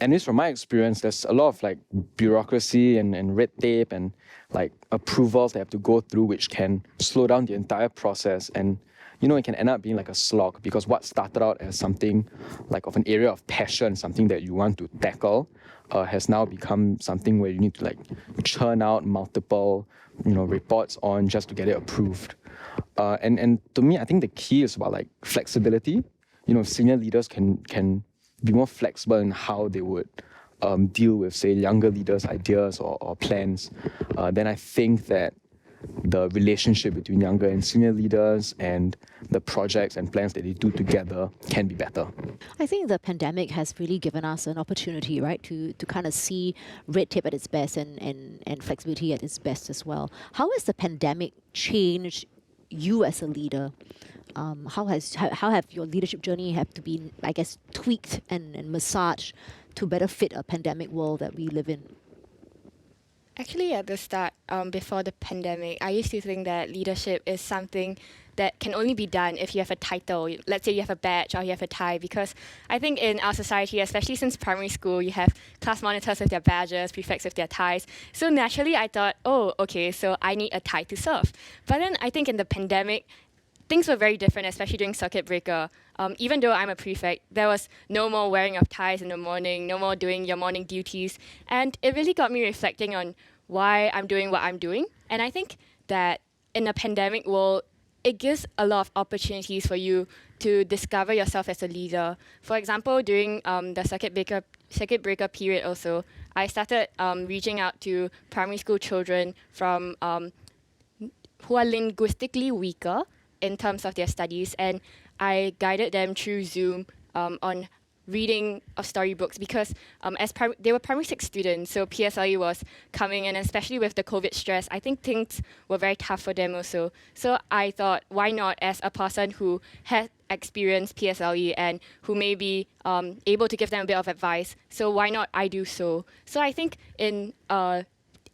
at least from my experience, there's a lot of like bureaucracy and red tape and like approvals they have to go through, which can slow down the entire process. And it can end up being like a slog, because what started out as something like of an area of passion, something that you want to tackle, has now become something where you need to like churn out multiple reports on just to get it approved. And to me, I think the key is about like flexibility. Senior leaders can be more flexible in how they would deal with, say, younger leaders' ideas or plans. Then I think that the relationship between younger and senior leaders and the projects and plans that they do together can be better. I think the pandemic has really given us an opportunity, right, to kind of see red tape at its best and flexibility at its best as well. How has the pandemic changed you as a leader? How have your leadership journey have to be, I guess, tweaked and massaged to better fit a pandemic world that we live in? Actually, at the start, before the pandemic, I used to think that leadership is something that can only be done if you have a title. Let's say you have a badge or you have a tie, because I think in our society, especially since primary school, you have class monitors with their badges, prefects with their ties. So naturally, I thought, oh, okay, so I need a tie to serve. But then I think in the pandemic, things were very different, especially during circuit breaker. Even though I'm a prefect, there was no more wearing of ties in the morning, no more doing your morning duties. And it really got me reflecting on why I'm doing what I'm doing. And I think that in a pandemic world, it gives a lot of opportunities for you to discover yourself as a leader. For example, during the circuit breaker period also, I started reaching out to primary school children from who are linguistically weaker in terms of their studies, and I guided them through Zoom on reading of storybooks, because they were primary 6 students, so PSLE was coming, and especially with the COVID stress, I think things were very tough for them also. So I thought, why not, as a person who has experienced PSLE and who may be able to give them a bit of advice, so why not I do so? So I think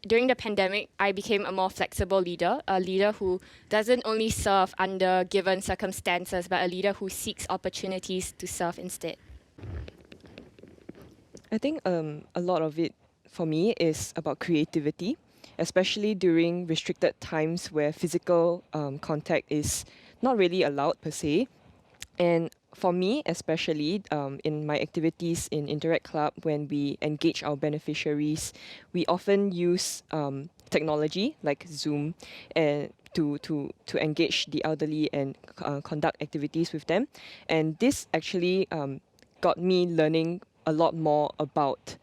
during the pandemic, I became a more flexible leader, a leader who doesn't only serve under given circumstances, but a leader who seeks opportunities to serve instead. I think a lot of it for me is about creativity, especially during restricted times where physical contact is not really allowed per se. And for me, especially in my activities in Interact Club, when we engage our beneficiaries, we often use technology like Zoom and to engage the elderly and conduct activities with them. And this actually got me learning a lot more about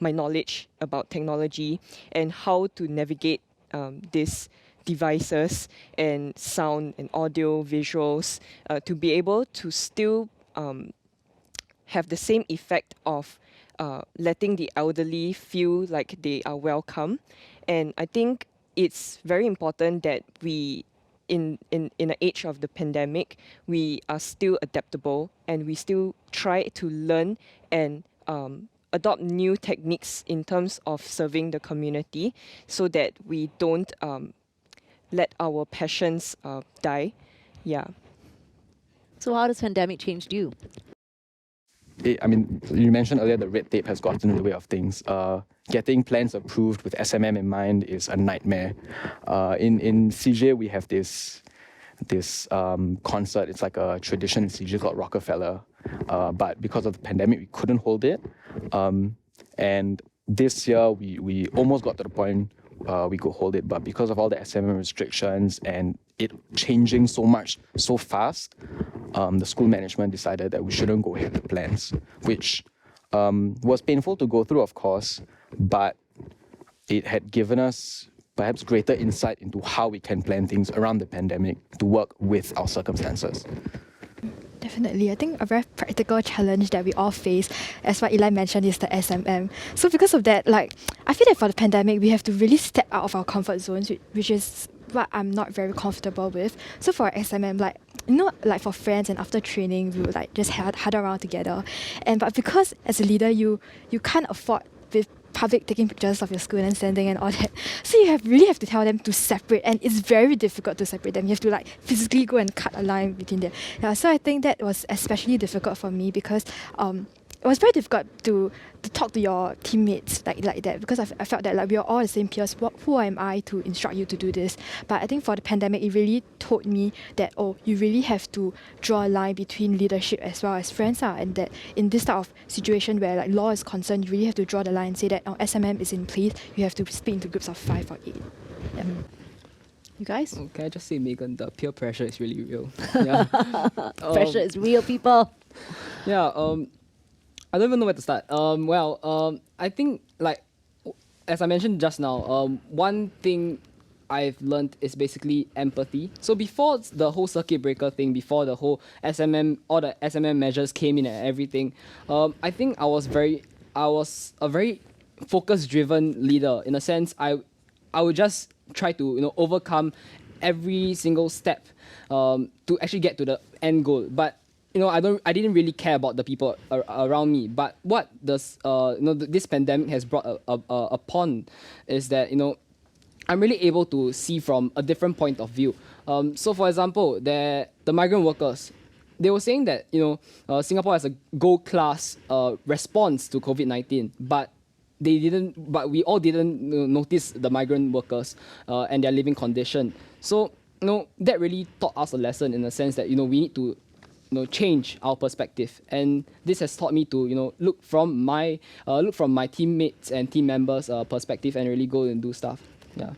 my knowledge about technology and how to navigate these devices and sound and audio visuals to be able to still have the same effect of letting the elderly feel like they are welcome. And I think it's very important that we in an age of the pandemic, we are still adaptable and we still try to learn and adopt new techniques in terms of serving the community, so that we don't let our passions die. Yeah. So how does pandemic change you? I mean, you mentioned earlier the red tape has gotten in the way of things. Getting plans approved with SMM in mind is a nightmare. In CJ, we have this concert. It's like a tradition in CJ called Rockefeller. But because of the pandemic, we couldn't hold it. And this year, we almost got to the point we could hold it. But because of all the SMM restrictions and it changing so much so fast, the school management decided that we shouldn't go ahead with plans, which was painful to go through, of course, but it had given us perhaps greater insight into how we can plan things around the pandemic to work with our circumstances. Definitely. I think a very practical challenge that we all face, as what Eli mentioned, is the SMM. So because of that, like, I feel that for the pandemic, we have to really step out of our comfort zones, which is what I'm not very comfortable with. So for SMM, like, like for friends and after training, we would like just huddle around together. But because as a leader, you can't afford with public taking pictures of your school and sending and all that. So you really have to tell them to separate, and it's very difficult to separate them. You have to like physically go and cut a line between them. Yeah, so I think that was especially difficult for me because it was very difficult to talk to your teammates like that, because I felt that like we are all the same peers. Who am I to instruct you to do this? But I think for the pandemic, it really taught me that you really have to draw a line between leadership as well as friends, and that in this type of situation where like law is concerned, you really have to draw the line and say that SMM is in place. You have to speak into groups of 5 or 8. Yeah. You guys? Can I just say, Megan, the peer pressure is really real. Yeah. Pressure is real, people. Yeah. I don't even know where to start. I think like as I mentioned just now, one thing I've learned is basically empathy. So before the whole circuit breaker thing, before the whole all the SMM measures came in and everything, I think I was a very focus-driven leader. In a sense, I would just try to overcome every single step to actually get to the end goal. But I didn't really care about the people around me. But what this pandemic has brought upon is that I'm really able to see from a different point of view. So for example, the migrant workers, they were saying that Singapore has a gold class response to COVID-19, but we all didn't notice the migrant workers and their living condition. So that really taught us a lesson in the sense that we need to change our perspective, and this has taught me to look from my teammates and team members' perspective and really go and do stuff. Yeah.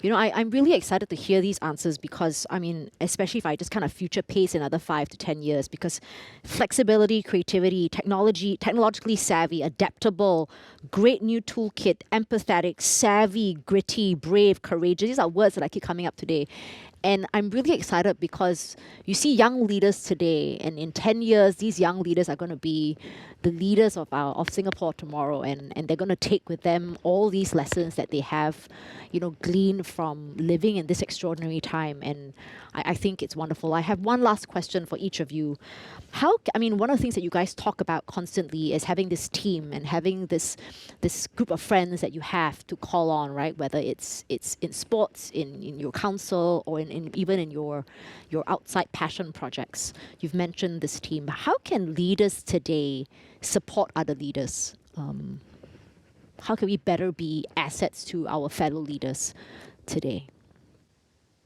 I'm really excited to hear these answers because, I mean, especially if I just kind of future pace another 5 to 10 years, because flexibility, creativity, technologically savvy, adaptable, great new toolkit, empathetic, savvy, gritty, brave, courageous. These are words that I keep coming up today. And I'm really excited because you see young leaders today, and in 10 years, these young leaders are going to be the leaders of Singapore tomorrow, and they're going to take with them all these lessons that they have, gleaned from living in this extraordinary time. And I think it's wonderful. I have one last question for each of you. One of the things that you guys talk about constantly is having this team and having this group of friends that you have to call on, right? Whether it's in sports, in your council, or even in your outside passion projects. You've mentioned this team. How can leaders today support other leaders? How can we better be assets to our fellow leaders today?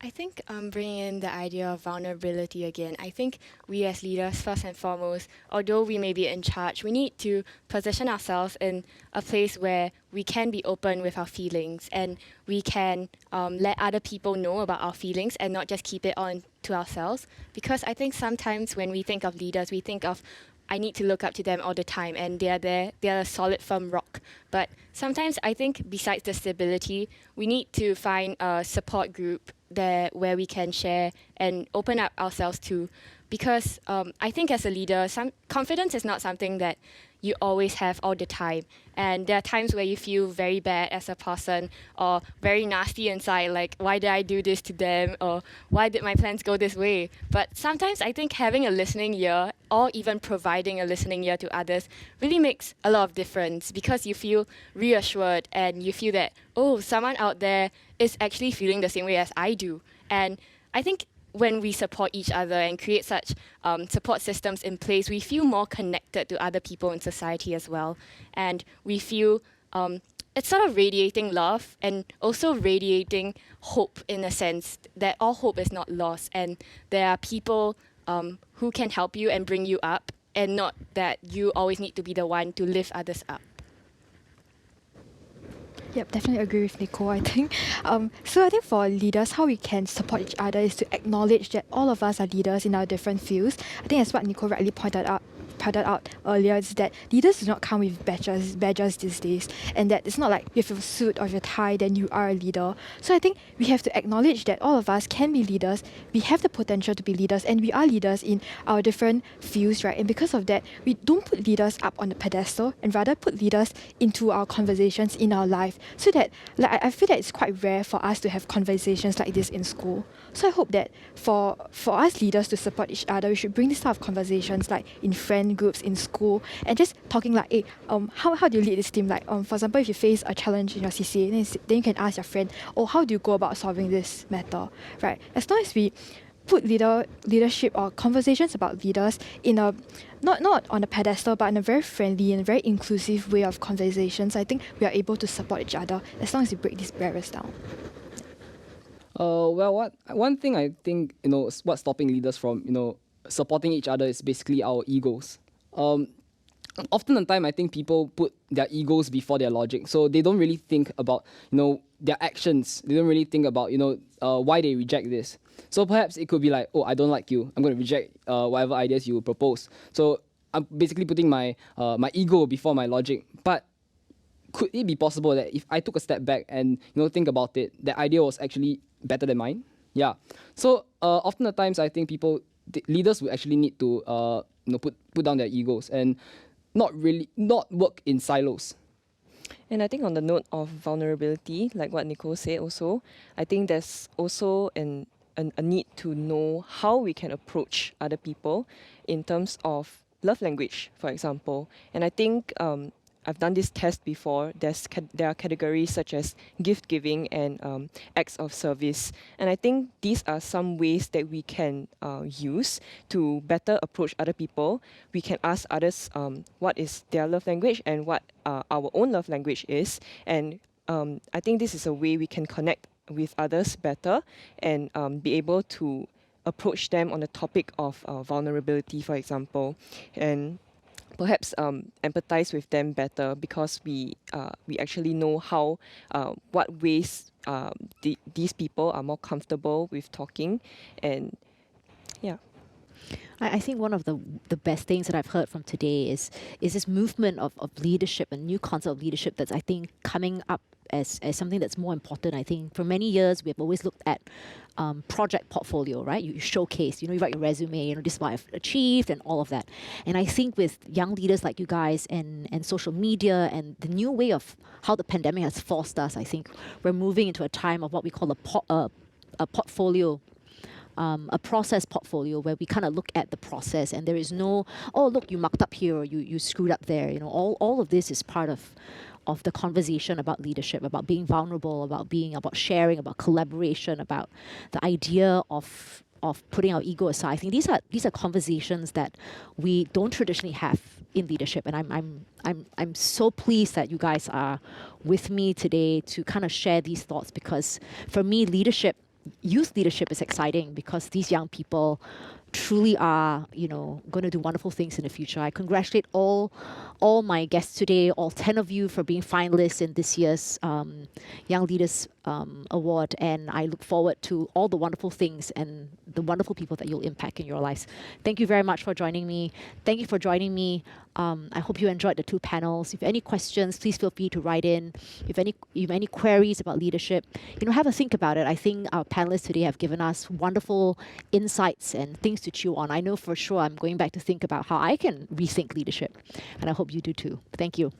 I think bringing in the idea of vulnerability again, I think we as leaders, first and foremost, although we may be in charge, we need to position ourselves in a place where we can be open with our feelings and we can let other people know about our feelings and not just keep it on to ourselves. Because I think sometimes when we think of leaders, we think of I need to look up to them all the time and they're a solid firm rock. But sometimes I think besides the stability, we need to find a support group where we can share and open up ourselves to. Because I think as a leader, confidence is not something that you always have all the time. And there are times where you feel very bad as a person or very nasty inside, like, why did I do this to them? Or why did my plans go this way? But sometimes I think having a listening ear or even providing a listening ear to others really makes a lot of difference because you feel reassured and you feel that, someone out there is actually feeling the same way as I do. And I think when we support each other and create such support systems in place, we feel more connected to other people in society as well. And we feel it's sort of radiating love and also radiating hope in a sense that all hope is not lost. And there are people who can help you and bring you up, and not that you always need to be the one to lift others up. Yep, definitely agree with Nicole, I think. So I think for leaders, how we can support each other is to acknowledge that all of us are leaders in our different fields. I think that's what Nicole rightly pointed out pointed out earlier is that leaders do not come with badges these days, and that it's not like you have a suit or your tie, then you are a leader. So I think we have to acknowledge that all of us can be leaders, we have the potential to be leaders, and we are leaders in our different fields, right? And because of that, we don't put leaders up on the pedestal and rather put leaders into our conversations in our life, so that I feel that it's quite rare for us to have conversations like this in school. So I hope that for us leaders to support each other, we should bring this type of conversations like in friend groups, in school, and just talking like, hey, how do you lead this team? Like, for example, if you face a challenge in your CCA, then you can ask your friend, oh, how do you go about solving this matter, right? As long as we put leadership or conversations about leaders in a not on a pedestal, but in a very friendly and very inclusive way of conversations, I think we are able to support each other as long as we break these barriers down. Well, one thing I think, what's stopping leaders from, supporting each other is basically our egos. Often the time, I think people put their egos before their logic, so they don't really think about, their actions. They don't really think about, why they reject this. So perhaps it could be like, oh, I don't like you, I'm going to reject whatever ideas you propose. So I'm basically putting my ego before my logic. But could it be possible that if I took a step back and think about it, the idea was actually better than mine? Yeah. So often the times, I think leaders would actually need to put down their egos and not work in silos. And I think on the note of vulnerability, like what Nicole said also, I think there's also a need to know how we can approach other people in terms of love language, for example. And I think I've done this test before. There are categories such as gift giving and acts of service. And I think these are some ways that we can use to better approach other people. We can ask others what is their love language and what our own love language is. And I think this is a way we can connect with others better and be able to approach them on the topic of vulnerability, for example. And perhaps empathize with them better, because we actually know how what ways these people are more comfortable with talking, and yeah. I think one of the best things that I've heard from today is this movement of leadership, a new concept of leadership that's, I think, coming up as something that's more important. I think for many years we've always looked at project portfolio, right? You showcase, you write your resume, this is what I've achieved and all of that. And I think with young leaders like you guys and social media and the new way of how the pandemic has forced us, I think we're moving into a time of what we call a portfolio. A process portfolio where we kind of look at the process, and there is no, oh, look, you mucked up here or you screwed up there. All of this is part of the conversation about leadership, about being vulnerable, about sharing, about collaboration, about the idea of putting our ego aside. I think these are conversations that we don't traditionally have in leadership, and I'm so pleased that you guys are with me today to kind of share these thoughts, because for me, youth leadership is exciting because these young people truly are, going to do wonderful things in the future. I congratulate all my guests today, all 10 of you, for being finalists in this year's Young Leaders Award, and I look forward to all the wonderful things and the wonderful people that you'll impact in your lives. Thank you very much for joining me. Thank you for joining me. I hope you enjoyed the two panels. If you have any questions, please feel free to write in. If you have any queries about leadership, have a think about it. I think our panelists today have given us wonderful insights and things to chew on. I know for sure I'm going back to think about how I can rethink leadership, and I hope you do too. Thank you.